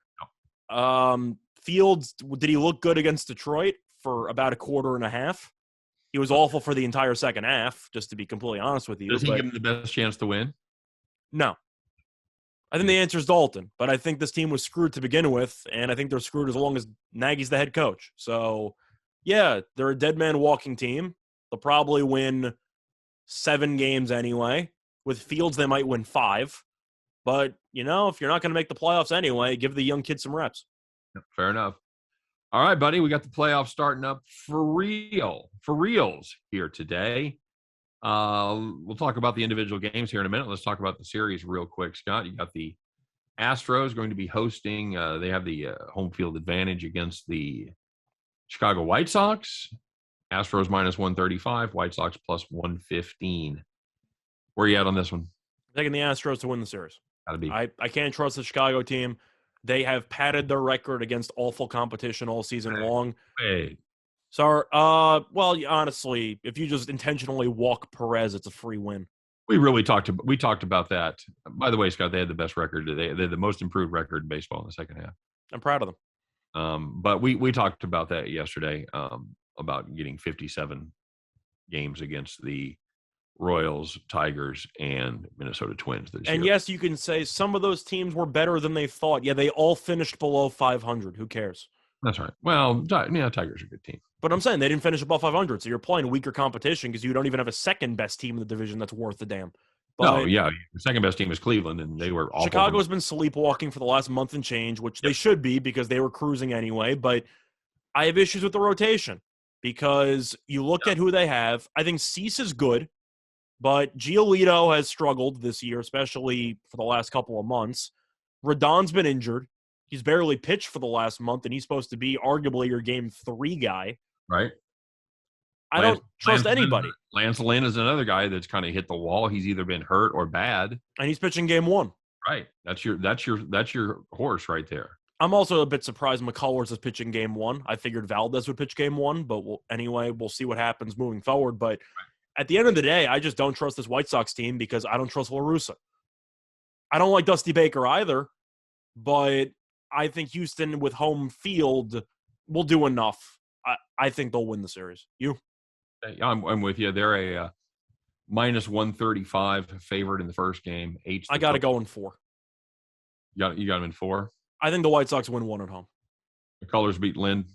No. Fields, did he look good against Detroit for about a quarter and a half? He was awful for the entire second half, just to be completely honest with you. Does he give him the best chance to win? No. I think the answer is Dalton, but I think this team was screwed to begin with, and I think they're screwed as long as Nagy's the head coach. So, yeah, they're a dead man walking team. They'll probably win 7 games anyway. With Fields, they might win 5. But, if you're not going to make the playoffs anyway, give the young kids some reps. Fair enough. All right, buddy, we got the playoffs starting up for reals here today. We'll talk about the individual games here in a minute. Let's talk about the series real quick, Scott. You got the Astros going to be hosting. They have the home field advantage against the Chicago White Sox. Astros minus 135, White Sox plus 115. Where are you at on this one? Taking the Astros to win the series. Gotta be. I can't trust the Chicago team. They have padded their record against awful competition all season long. Hey. So, well, honestly, if you just intentionally walk Perez, it's a free win. We talked about that. By the way, Scott, they had the best record. They had the most improved record in baseball in the second half. I'm proud of them. But we talked about that yesterday, about getting 57 games against the Royals, Tigers, and Minnesota Twins this year. And yes, you can say some of those teams were better than they thought. Yeah, they all finished below 500. Who cares? That's right. Well, yeah, Tigers are a good team. But I'm saying they didn't finish above 500, so you're playing weaker competition because you don't even have a second-best team in the division that's worth a damn. But, no, yeah, the second-best team is Cleveland, and they were awful. Chicago's been sleepwalking for the last month and change, which they should be because they were cruising anyway, but I have issues with the rotation because you look at who they have. I think Cease is good. But Giolito has struggled this year, especially for the last couple of months. Rodon's been injured. He's barely pitched for the last month, and he's supposed to be arguably your game 3 guy. Right. I don't trust anybody. Lance Lynn is another guy that's kind of hit the wall. He's either been hurt or bad. And he's pitching game 1. Right. That's your horse right there. I'm also a bit surprised McCullers is pitching game 1. I figured Valdez would pitch game 1, but anyway, we'll see what happens moving forward. But At the end of the day, I just don't trust this White Sox team because I don't trust La Russa. I don't like Dusty Baker either, but I think Houston with home field will do enough. I think they'll win the series. You? I'm with you. They're a minus 135 favorite in the first game. I got to go in 4. You got them in 4? I think the White Sox win 1 at home. The Colors beat Lynn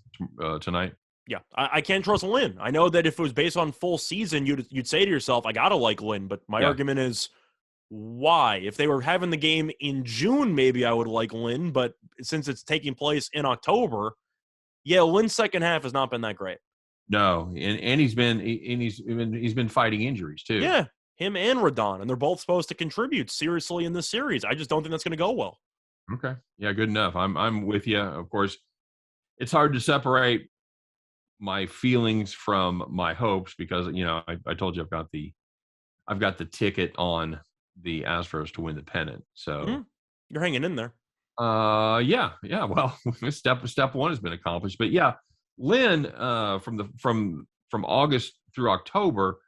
tonight. Yeah, I can't trust Lynn. I know that if it was based on full season, you'd say to yourself, I got to like Lynn. But my argument is, why? If they were having the game in June, maybe I would like Lynn. But since it's taking place in October, Lynn's second half has not been that great. No, and he's been fighting injuries too. Yeah, him and Rodon, and they're both supposed to contribute seriously in this series. I just don't think that's going to go well. Okay, yeah, good enough. I'm with you. Of course, it's hard to separate my feelings from my hopes because I told you I've got the ticket on the Astros to win the pennant. So you're hanging in there. Yeah. Well, step one has been accomplished, but yeah, Lynn from August through October,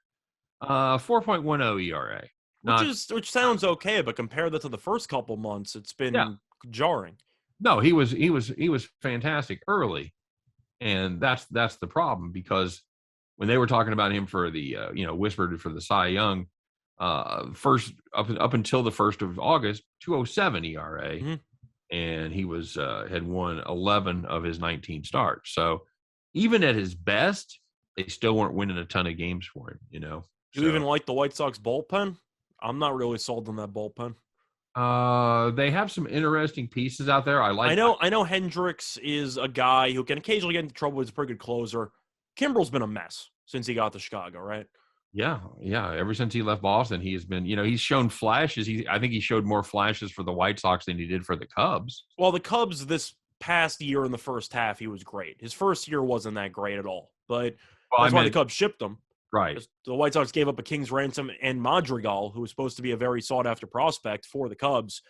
4.10 ERA, which sounds okay, but compare that to the first couple months, it's been jarring. No, he was fantastic early. And that's the problem because when they were talking about him for the whispered for the Cy Young, first up until the 1st of August, 2.07 ERA, and he was had won 11 of his 19 starts. So even at his best, they still weren't winning a ton of games for him. You even like the White Sox bullpen? I'm not really sold on that bullpen. They have some interesting pieces out there. I know Hendricks is a guy who can occasionally get into trouble. He's a pretty good closer. Kimbrel's been a mess since he got to Chicago, right? Yeah. Ever since he left Boston, he has been, he's shown flashes. I think he showed more flashes for the White Sox than he did for the Cubs. Well, the Cubs this past year in the first half, he was great. His first year wasn't that great at all, but that's why the Cubs shipped him. Right. The White Sox gave up a king's ransom and Madrigal, who was supposed to be a very sought-after prospect for the Cubs.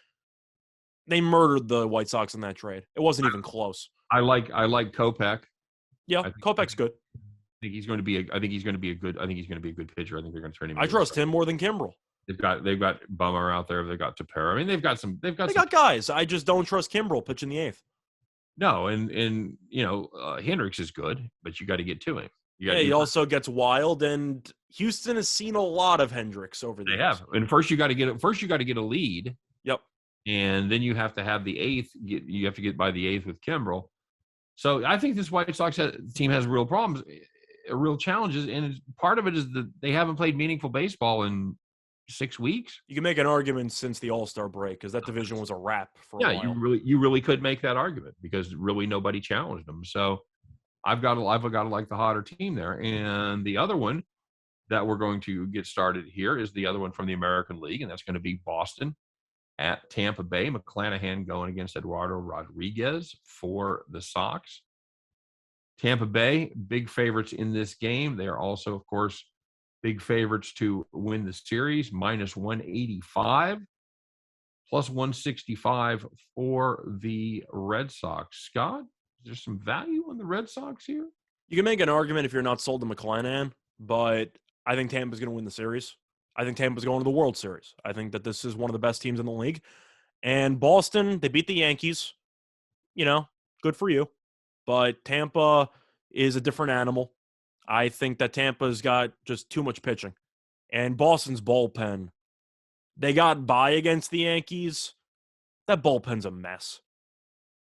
They murdered the White Sox in that trade. It wasn't even close. I like Kopech. Yeah, Kopech's good. I think he's going to be a good pitcher. I think they're going to turn him. I trust him more than Kimbrel. They've got Bummer out there. They've got Tepera. I mean, they've got guys. I just don't trust Kimbrel pitching the 8th. No, and Hendricks is good, but you got to get to him. He also gets wild, and Houston has seen a lot of Hendricks over the years. They have. And first you got to get a lead. Yep. And then you have to have the 8th. You have to get by the 8th with Kimbrel. So I think this White Sox team has real problems, real challenges, and part of it is that they haven't played meaningful baseball in 6 weeks. You can make an argument since the All-Star break because that division was a wrap for a while. Yeah, you really could make that argument because really nobody challenged them. So I've got to like the hotter team there. And the other one that we're going to get started here is the other one from the American League, and that's going to be Boston at Tampa Bay. McClanahan going against Eduardo Rodriguez for the Sox. Tampa Bay, big favorites in this game. They are also, of course, big favorites to win the series, minus 185, plus 165 for the Red Sox. Scott, is there some value on the Red Sox here? You can make an argument if you're not sold to McClanahan, but I think Tampa's going to win the series. I think Tampa's going to the World Series. I think that this is one of the best teams in the league. And Boston, they beat the Yankees. Good for you. But Tampa is a different animal. I think that Tampa's got just too much pitching. And Boston's bullpen, they got by against the Yankees. That bullpen's a mess.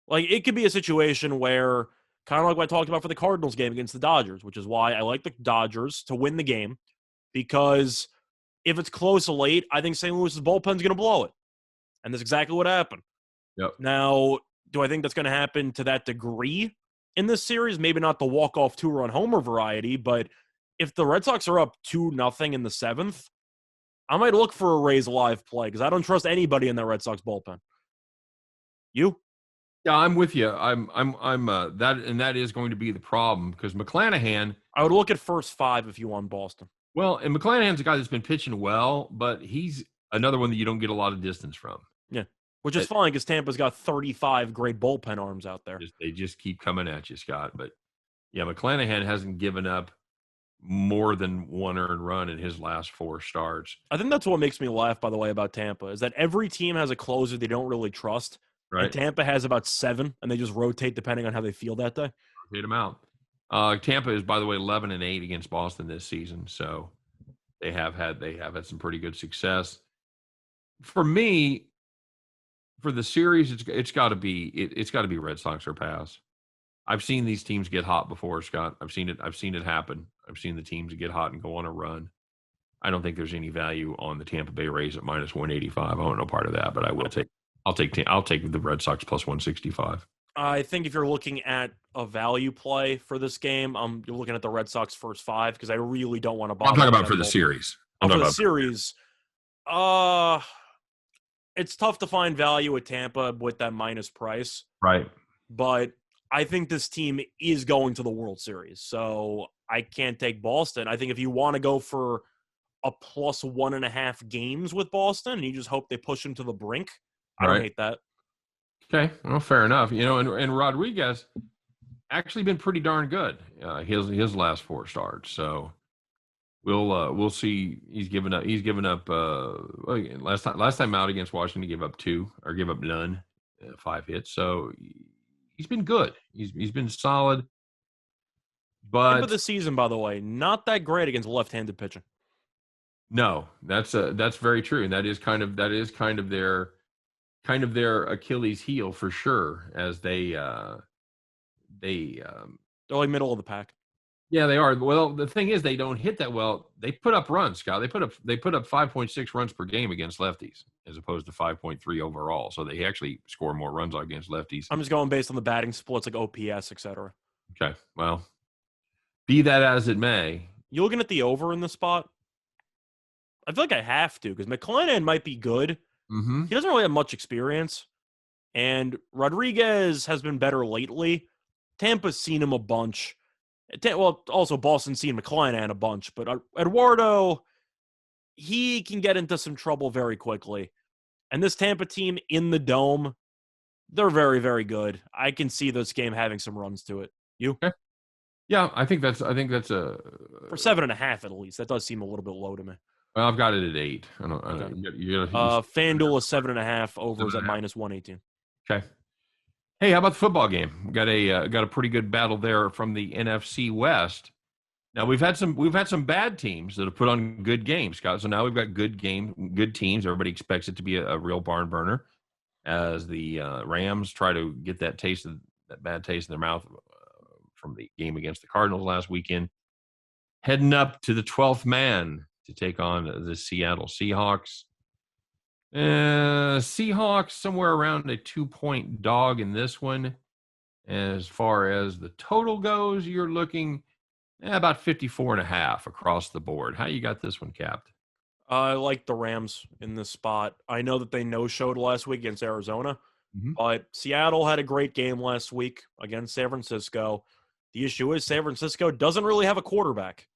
Like, it could be a situation where, kind of like what I talked about for the Cardinals game against the Dodgers, which is why I like the Dodgers to win the game, because if it's close late, I think St. Louis's bullpen's going to blow it. And that's exactly what happened. Yep. Now, do I think that's going to happen to that degree in this series? Maybe not the walk-off two-run homer variety, but if the Red Sox are up 2-0 in the 7th, I might look for a Rays live play because I don't trust anybody in that Red Sox bullpen. You? Yeah, I'm with you. I'm that is going to be the problem because McClanahan. I would look at first 5 if you want Boston. Well, and McClanahan's a guy that's been pitching well, but he's another one that you don't get a lot of distance from. Yeah, which is fine because Tampa's got 35 great bullpen arms out there. They just keep coming at you, Scott. But yeah, McClanahan hasn't given up more than one earned run in his last 4 starts. I think that's what makes me laugh, by the way, about Tampa, is that every team has a closer they don't really trust. Right. And Tampa has about 7, and they just rotate depending on how they feel that day. Hit him out. Tampa is, by the way, 11-8 against Boston this season, so they have had some pretty good success. For me, for the series, it's got to be Red Sox or pass. I've seen these teams get hot before, Scott. I've seen it happen. I've seen the teams get hot and go on a run. I don't think there's any value on the Tampa Bay Rays at minus 185. I want no part of that, but I'll take the Red Sox plus 165. I think if you're looking at a value play for this game, you're looking at the Red Sox first 5 because I really don't want to bother. I'm talking about for the series. For the series, it's tough to find value at Tampa with that minus price. Right. But I think this team is going to the World Series, so I can't take Boston. I think if you want to go for a plus 1.5 games with Boston and you just hope they push them to the brink, I don't hate that. Okay, well, fair enough. And Rodriguez actually been pretty darn good his last 4 starts. So we'll see. He's given up. Last time out against Washington, he gave up 2 or give up none, 5 hits. So he's been good. He's been solid. But Tampa this season, by the way, not that great against left-handed pitching. No, that's very true, and that is kind of their Achilles heel for sure, as they're like middle of the pack. Yeah, they are. Well, the thing is, they don't hit that well. They put up runs, Scott. They put up 5.6 runs per game against lefties, as opposed to 5.3 overall. So they actually score more runs against lefties. I'm just going based on the batting splits, like OPS, etc. Okay, well, be that as it may, you looking at the over in the spot? I feel like I have to because McClanahan might be good. Mm-hmm. He doesn't really have much experience, and Rodriguez has been better lately. Tampa's seen him a bunch. Well, also Boston's seen McClanahan a bunch, but Eduardo, he can get into some trouble very quickly. And this Tampa team in the Dome, they're very, very good. I can see this game having some runs to it. You? Okay. Yeah, I think that's a for 7.5 at least. That does seem a little bit low to me. Well, I've got it at 8. I don't. FanDuel is 7.5. Over is at minus 118. Okay. Hey, how about the football game? We got a pretty good battle there from the NFC West. Now we've had some bad teams that have put on good games, Scott. So now we've got good teams. Everybody expects it to be a real barn burner, as the Rams try to get that bad taste in their mouth from the game against the Cardinals last weekend, heading up to the 12th man to take on the Seattle Seahawks. Seahawks somewhere around a 2-point dog in this one. As far as the total goes, you're looking about 54.5 across the board. How you got this one capped? I like the Rams in this spot. I know that they no-showed last week against Arizona, but Seattle had a great game last week against San Francisco. The issue is San Francisco doesn't really have a quarterback,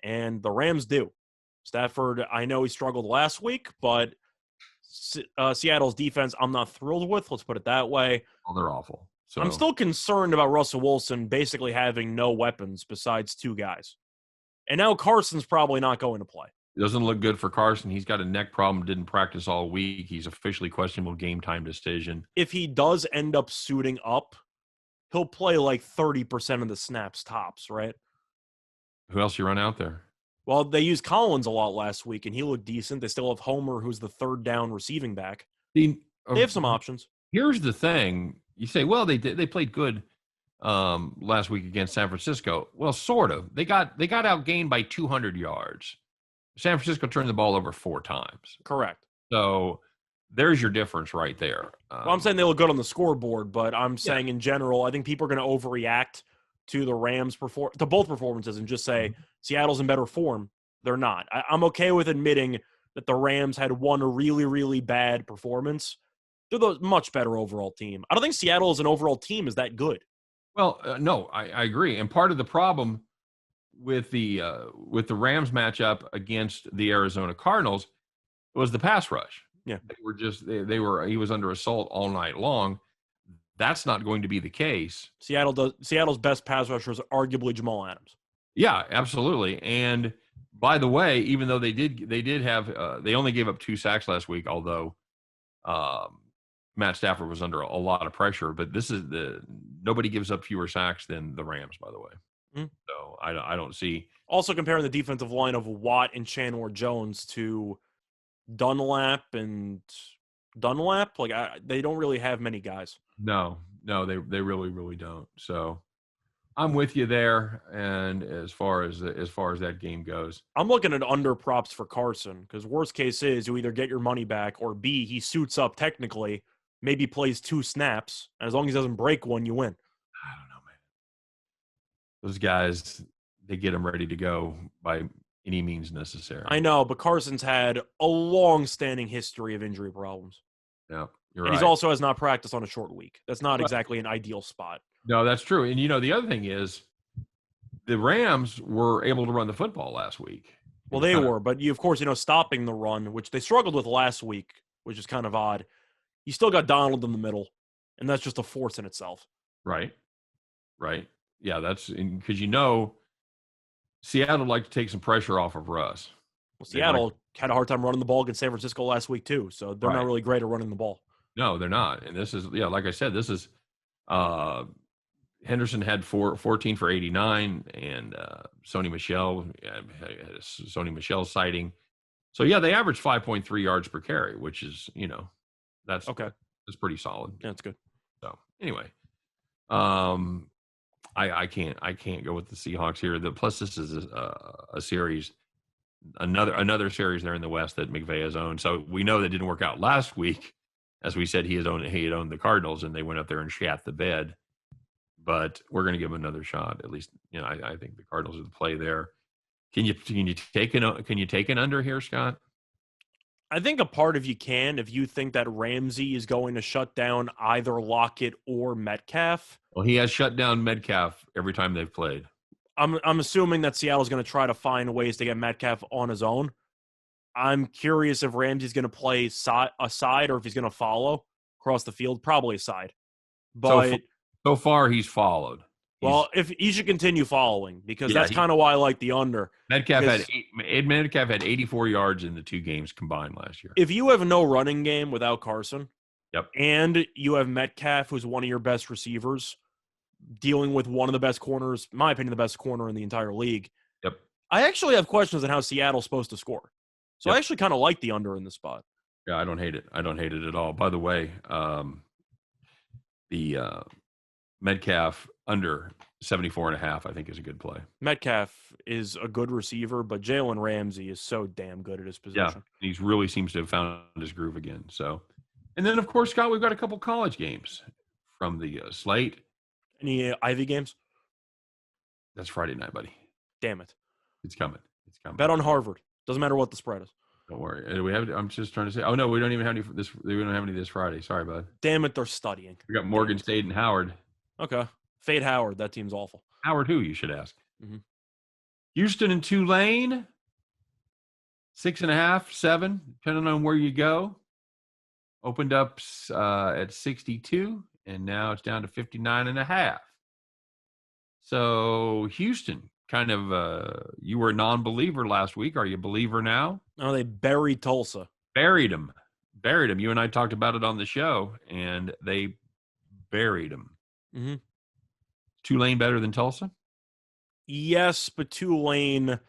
and the Rams do. Stafford, I know he struggled last week, but Seattle's defense I'm not thrilled with. Let's put it that way. Oh, they're awful. So I'm still concerned about Russell Wilson basically having no weapons besides 2 guys. And now Carson's probably not going to play. It doesn't look good for Carson. He's got a neck problem, didn't practice all week. He's officially questionable game time decision. If he does end up suiting up, he'll play like 30% of the snaps tops, right? Who else you run out there? Well, they used Collins a lot last week, and he looked decent. They still have Homer, who's the 3rd down receiving back. They have some options. Here's the thing. You say, well, they played good last week against San Francisco. Well, sort of. They got outgained by 200 yards. San Francisco turned the ball over 4 times. Correct. So there's your difference right there. Well, I'm saying they look good on the scoreboard, but I'm saying in general, I think people are going to overreact to the Rams' to both performances and just say Seattle's in better form. They're not. I'm okay with admitting that the Rams had one really, really bad performance. They're the much better overall team. I don't think Seattle as an overall team is that good. Well, no, I agree. And part of the problem with the Rams matchup against the Arizona Cardinals was the pass rush. Yeah, he was under assault all night long. That's not going to be the case. Seattle's best pass rusher is arguably Jamal Adams. Yeah, absolutely. And by the way, even though they did have they only gave up 2 sacks last week, although um, Matt Stafford was under a lot of pressure. But this is nobody gives up fewer sacks than the Rams, by the way. Mm. So I don't see. Also comparing the defensive line of Watt and Chandler Jones to Dunlap and Dunlap, like they don't really have many guys. No, they really don't. So I'm with you there. And as far as that game goes, I'm looking at under props for Carson because worst case is you either get your money back or B, he suits up technically, maybe plays 2 snaps, and as long as he doesn't break one, you win. I don't know, man. Those guys, they get them ready to go by any means necessary. I know, but Carson's had a long-standing history of injury problems. Yeah, you're and right. He's also has not practiced on a short week. That's not exactly an ideal spot. No, that's true. And the other thing is the Rams were able to run the football last week. Well, they were, but you, of course, stopping the run, which they struggled with last week, which is kind of odd. You still got Donald in the middle, and that's just a force in itself. Right. Yeah, that's because Seattle would like to take some pressure off of Russ. Well, Seattle had a hard time running the ball against San Francisco last week too, so they're not really great at running the ball. No, they're not. And this is, like I said, this is Henderson had 14 for 89, and Sony Michel had a Sony Michel sighting. So yeah, they averaged 5.3 yards per carry, which is that's okay. That's pretty solid. Yeah, that's good. So anyway, I can't go with the Seahawks here. Plus this is a series, another series there in the West that McVay has owned. So we know that didn't work out last week. As we said, he had owned the Cardinals, and they went up there and shat the bed. But we're going to give him another shot. At least, I think the Cardinals are the play there. Can you take an under here, Scott? I think a part of you can if you think that Ramsey is going to shut down either Lockett or Metcalf. Well, he has shut down Metcalf every time they've played. I'm assuming that Seattle's going to try to find ways to get Metcalf on his own. I'm curious if Ramsey's going to play a side or if he's going to follow across the field. Probably a side. But so far he's followed. Well, if he should continue following because that's kind of why I like the under. Metcalf had 84 yards in the 2 games combined last year. If you have no running game without Carson, yep, and you have Metcalf, who's one of your best receivers, dealing with one of the best corners, in my opinion, the best corner in the entire league. Yep. I actually have questions on how Seattle's supposed to score. So I actually kind of like the under in this spot. Yeah, I don't hate it. I don't hate it at all. By the way, the Metcalf under 74.5, I think, is a good play. Metcalf is a good receiver, but Jalen Ramsey is so damn good at his position. Yeah, he really seems to have found his groove again. So, and then, of course, Scott, we've got a couple college games from the slate. Any Ivy games? That's Friday night, buddy. Damn it. It's coming. Bet on Harvard. Doesn't matter what the spread is. Don't worry. I'm just trying to say. Oh no, we don't even have any this. We don't have any this Friday. Sorry, bud. Damn it, they're studying. We got Morgan State and Howard. Okay, fade Howard. That team's awful. Howard, who you should ask? Mm-hmm. Houston and Tulane. 6.5, 7, depending on where you go. Opened up at 62, and now it's down to 59.5. So Houston. Kind of, you were a non-believer last week. Are you a believer now? No, they buried Tulsa. Buried him. You and I talked about it on the show, and they buried him. Mm-hmm. Tulane better than Tulsa? Yes, but Tulane,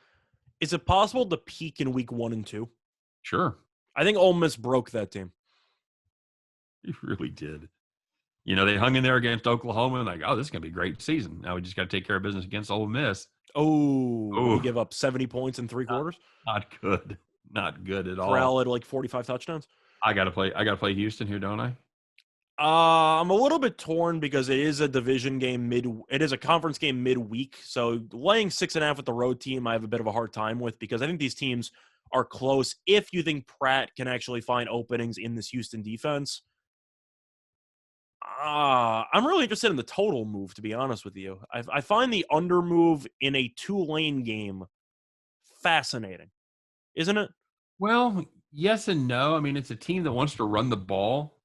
is it possible to peak in week 1 and 2? Sure. I think Ole Miss broke that team. He really did. They hung in there against Oklahoma and like, oh, this is going to be a great season. Now we just got to take care of business against Ole Miss. We give up 70 points in 3 quarters. Not good. Not good at all. Corral had like 45 touchdowns. I gotta play Houston here, don't I? I'm a little bit torn because it is a division game it is a conference game midweek. So laying 6.5 with the road team, I have a bit of a hard time with because I think these teams are close. If you think Pratt can actually find openings in this Houston defense. I'm really interested in the total move, to be honest with you. I find the under move in a Tulane game fascinating, isn't it? Well, yes and no. I mean, it's a team that wants to run the ball.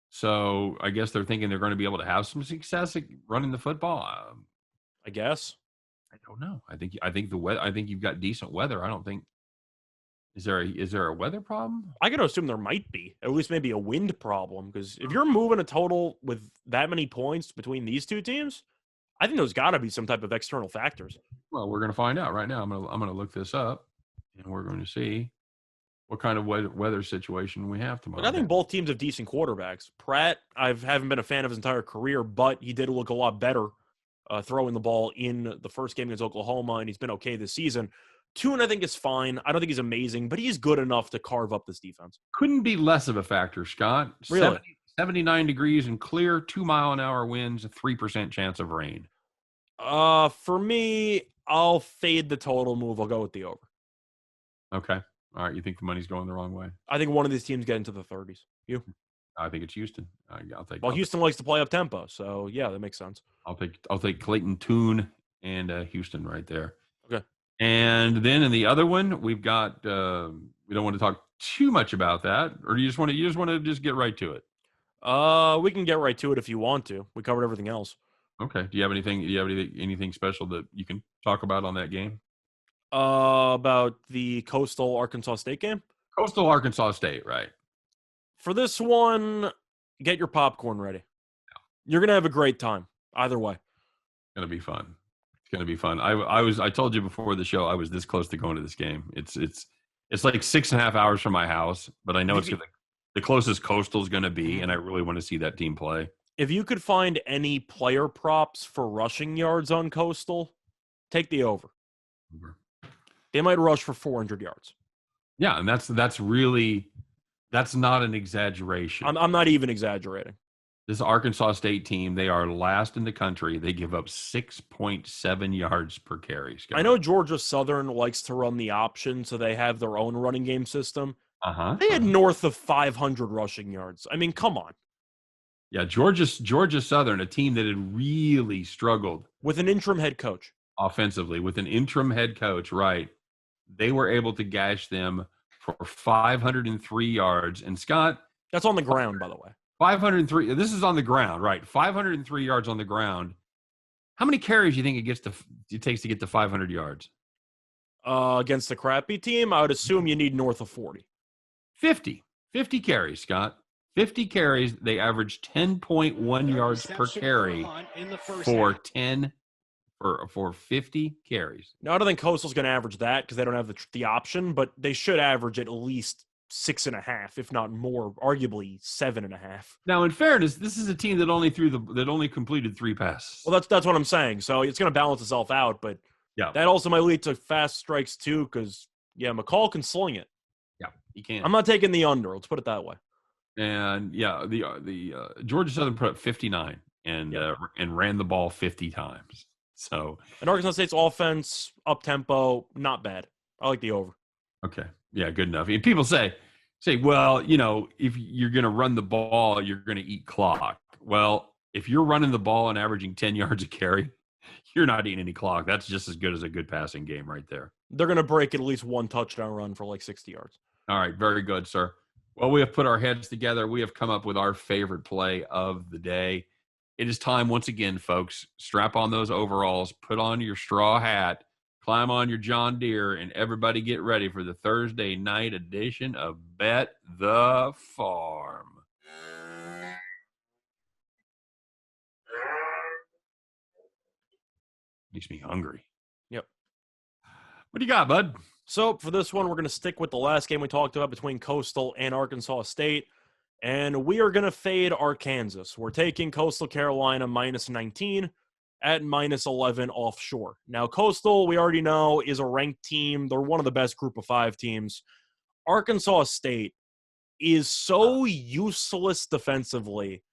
So I guess they're thinking they're going to be able to have some success at running the football. I guess. I don't know. I think the weather. I think you've got decent weather. I don't think is there a weather problem? I can assume there might be, at least maybe a wind problem, because if you're moving a total with that many points between these two teams, I think there's got to be some type of external factors. Well, we're going to find out right now. I'm gonna look this up, and we're going to see what kind of weather situation we have tomorrow. But I think both teams have decent quarterbacks. Pratt, I haven't been a fan of his entire career, but he did look a lot better throwing the ball in the first game against Oklahoma, and he's been okay this season. Tune, I think, is fine. I don't think he's amazing, but he's good enough to carve up this defense. Couldn't be less of a factor, Scott. Really? 79 degrees and clear, 2-mile-an-hour winds, a 3% chance of rain. For me, I'll fade the total move. I'll go with the over. Okay. All right. You think the money's going the wrong way? I think one of these teams get into the 30s. You? I think it's Houston. Houston likes to play up tempo, so yeah, that makes sense. I'll take Clayton Tune and Houston right there. Okay. And then in the other one, we've got we don't want to talk too much about that, or do you just want to just get right to it? We can get right to it if you want to. We covered everything else. Okay. Do you have anything special that you can talk about on that game? About the Coastal Arkansas State game? Coastal Arkansas State, right. For this one, get your popcorn ready. You're going to have a great time either way. It's going to be fun. It's going to be fun. I told you before the show I was this close to going to this game. It's like 6.5 hours from my house, but I know it's the closest Coastal is going to be, and I really want to see that team play. If you could find any player props for rushing yards on Coastal, take the over. They might rush for 400 yards. Yeah, and that's not an exaggeration. I'm not even exaggerating. This Arkansas State team, they are last in the country. They give up 6.7 yards per carry. Scott. I know Georgia Southern likes to run the option, so they have their own running game system. They had north of 500 rushing yards. I mean, come on. Yeah, Georgia Southern, a team that had really struggled with an interim head coach. Offensively, with an interim head coach, right? They were able to gash them for 503 yards. And Scott, that's on the ground, by the way. 503. This is on the ground, right? 503 yards on the ground. How many carries do you think it takes to get to 500 yards? Against the crappy team, I would assume you need north of 40. 50 carries, Scott. 50 carries. They average 10.1 yards per carry for 50 carries. Now, I don't think Coastal's going to average that because they don't have the option, but they should average at least 6.5, if not more, arguably 7.5. Now, in fairness, this is a team that only completed 3 passes. Well, that's what I'm saying. So it's going to balance itself out, but yeah, that also might lead to fast strikes too, because McCall can sling it. Yeah, he can. I'm not taking the under. Let's put it that way. And yeah, the Georgia Southern put up 59 and ran the ball 50 times. So, and Arkansas State's offense up tempo, not bad. I like the over. Okay, yeah, good enough. And people say, well, if you're going to run the ball, you're going to eat clock. Well, if you're running the ball and averaging 10 yards a carry, you're not eating any clock. That's just as good as a good passing game right there. They're going to break at least one touchdown run for like 60 yards. All right, very good, sir. Well, we have put our heads together. We have come up with our favorite play of the day. It is time once again, folks. Strap on those overalls, put on your straw hat, climb on your John Deere, and everybody get ready for the Thursday night edition of Bet the Farm. Makes me hungry. Yep. What do you got, bud? So for this one, we're going to stick with the last game we talked about between Coastal and Arkansas State, and we are going to fade Arkansas. We're taking Coastal Carolina -19 at -11 offshore. Now, Coastal, we already know, is a ranked team. They're one of the best group of 5 teams. Arkansas State is so useless defensively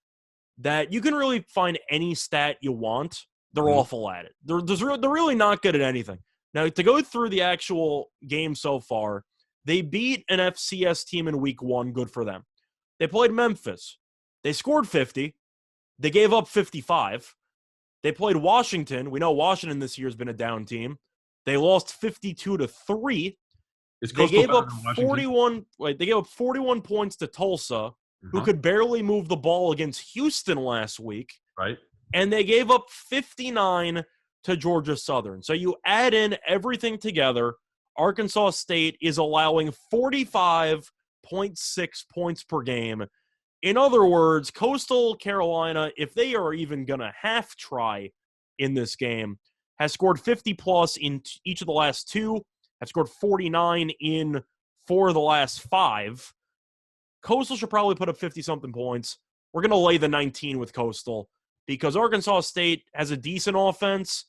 that you can really find any stat you want. They're awful at it. They're really not good at anything. Now, to go through the actual game so far, they beat an FCS team in week 1. Good for them. They played Memphis. They scored 50. They gave up 55. They played Washington. We know Washington this year has been a down team. They lost 52-3. They gave up 41. They gave up 41 points to Tulsa, who could barely move the ball against Houston last week. Right. And they gave up 59 to Georgia Southern. So you add in everything together, Arkansas State is allowing 45.6 points per game. In other words, Coastal Carolina, if they are even going to half try in this game, has scored 50-plus in each of the last two, have scored 49 in 4 of the last 5. Coastal should probably put up 50-something points. We're going to lay the 19 with Coastal because Arkansas State has a decent offense.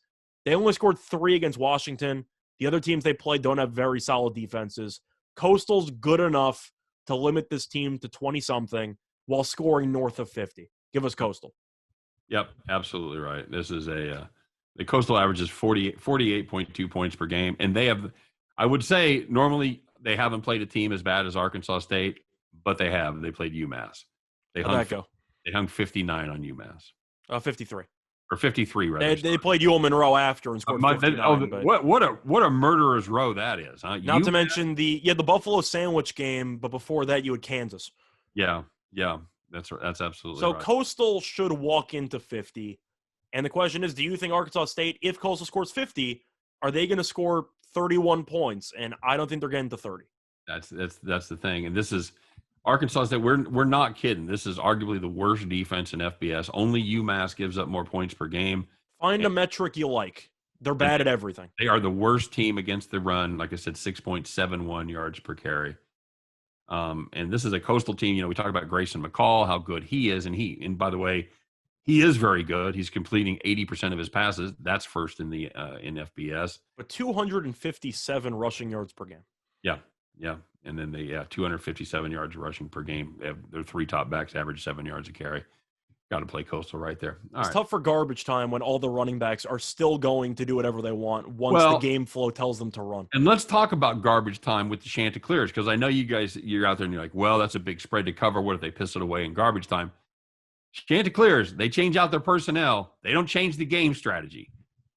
They only scored 3 against Washington. The other teams they played don't have very solid defenses. Coastal's good enough to limit this team to 20-something while scoring north of 50. Give us Coastal. Yep, absolutely right. This is the Coastal average is 48.2 points per game, and they have, I would say, normally they haven't played a team as bad as Arkansas State, but they have. They played UMass. How'd that go? They hung 59 on UMass. 53. Or 53, rather. They played UL Monroe after and scored 59. What a murderer's row that is, huh? Not to mention the Buffalo Sandwich game, but before that you had Kansas. Yeah, that's absolutely so right. Coastal should walk into 50. And the question is, do you think Arkansas State, if Coastal scores 50, are they going to score 31 points? And I don't think they're getting to 30. That's the thing. And this is Arkansas State. We're not kidding. This is arguably the worst defense in FBS. Only UMass gives up more points per game. Find a metric you like. They're bad at everything. They are the worst team against the run. Like I said, 6.71 yards per carry. And this is a Coastal team. We talk about Grayson McCall, how good he is. And by the way, he is very good. He's completing 80% of his passes. That's first in the in FBS. But 257 rushing yards per game. Yeah. And then 257 yards rushing per game. Their 3 top backs average 7 yards a carry. Got to play Coastal right there. It's tough for garbage time when all the running backs are still going to do whatever they want once the game flow tells them to run. And let's talk about garbage time with the Chanticleers, because I know you're out there and you're like, well, that's a big spread to cover. What if they piss it away in garbage time? Chanticleers, they change out their personnel. They don't change the game strategy.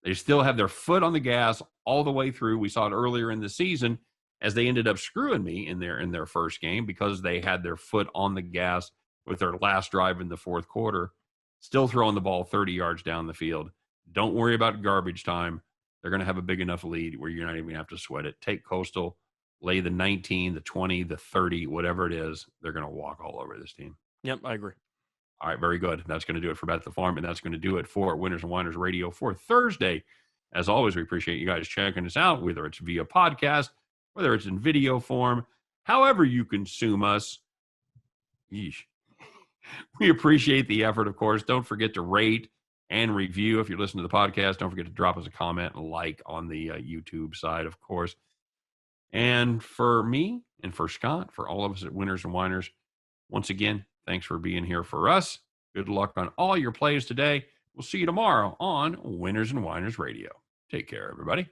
They still have their foot on the gas all the way through. We saw it earlier in the season as they ended up screwing me in their first game because they had their foot on the gas with their last drive in the fourth quarter, still throwing the ball 30 yards down the field. Don't worry about garbage time. They're going to have a big enough lead where you're not even going to have to sweat it. Take Coastal, lay the 19, the 20, the 30, whatever it is. They're going to walk all over this team. Yep, I agree. All right, very good. That's going to do it for Bet the Farm, and that's going to do it for Winners and Winers Radio for Thursday. As always, we appreciate you guys checking us out, whether it's via podcast, whether it's in video form, however you consume us. Yeesh. We appreciate the effort, of course. Don't forget to rate and review. If you're listening to the podcast, don't forget to drop us a comment and like on the YouTube side, of course. And for me and for Scott, for all of us at Winners and Winers, once again, thanks for being here for us. Good luck on all your plays today. We'll see you tomorrow on Winners and Winers Radio. Take care, everybody.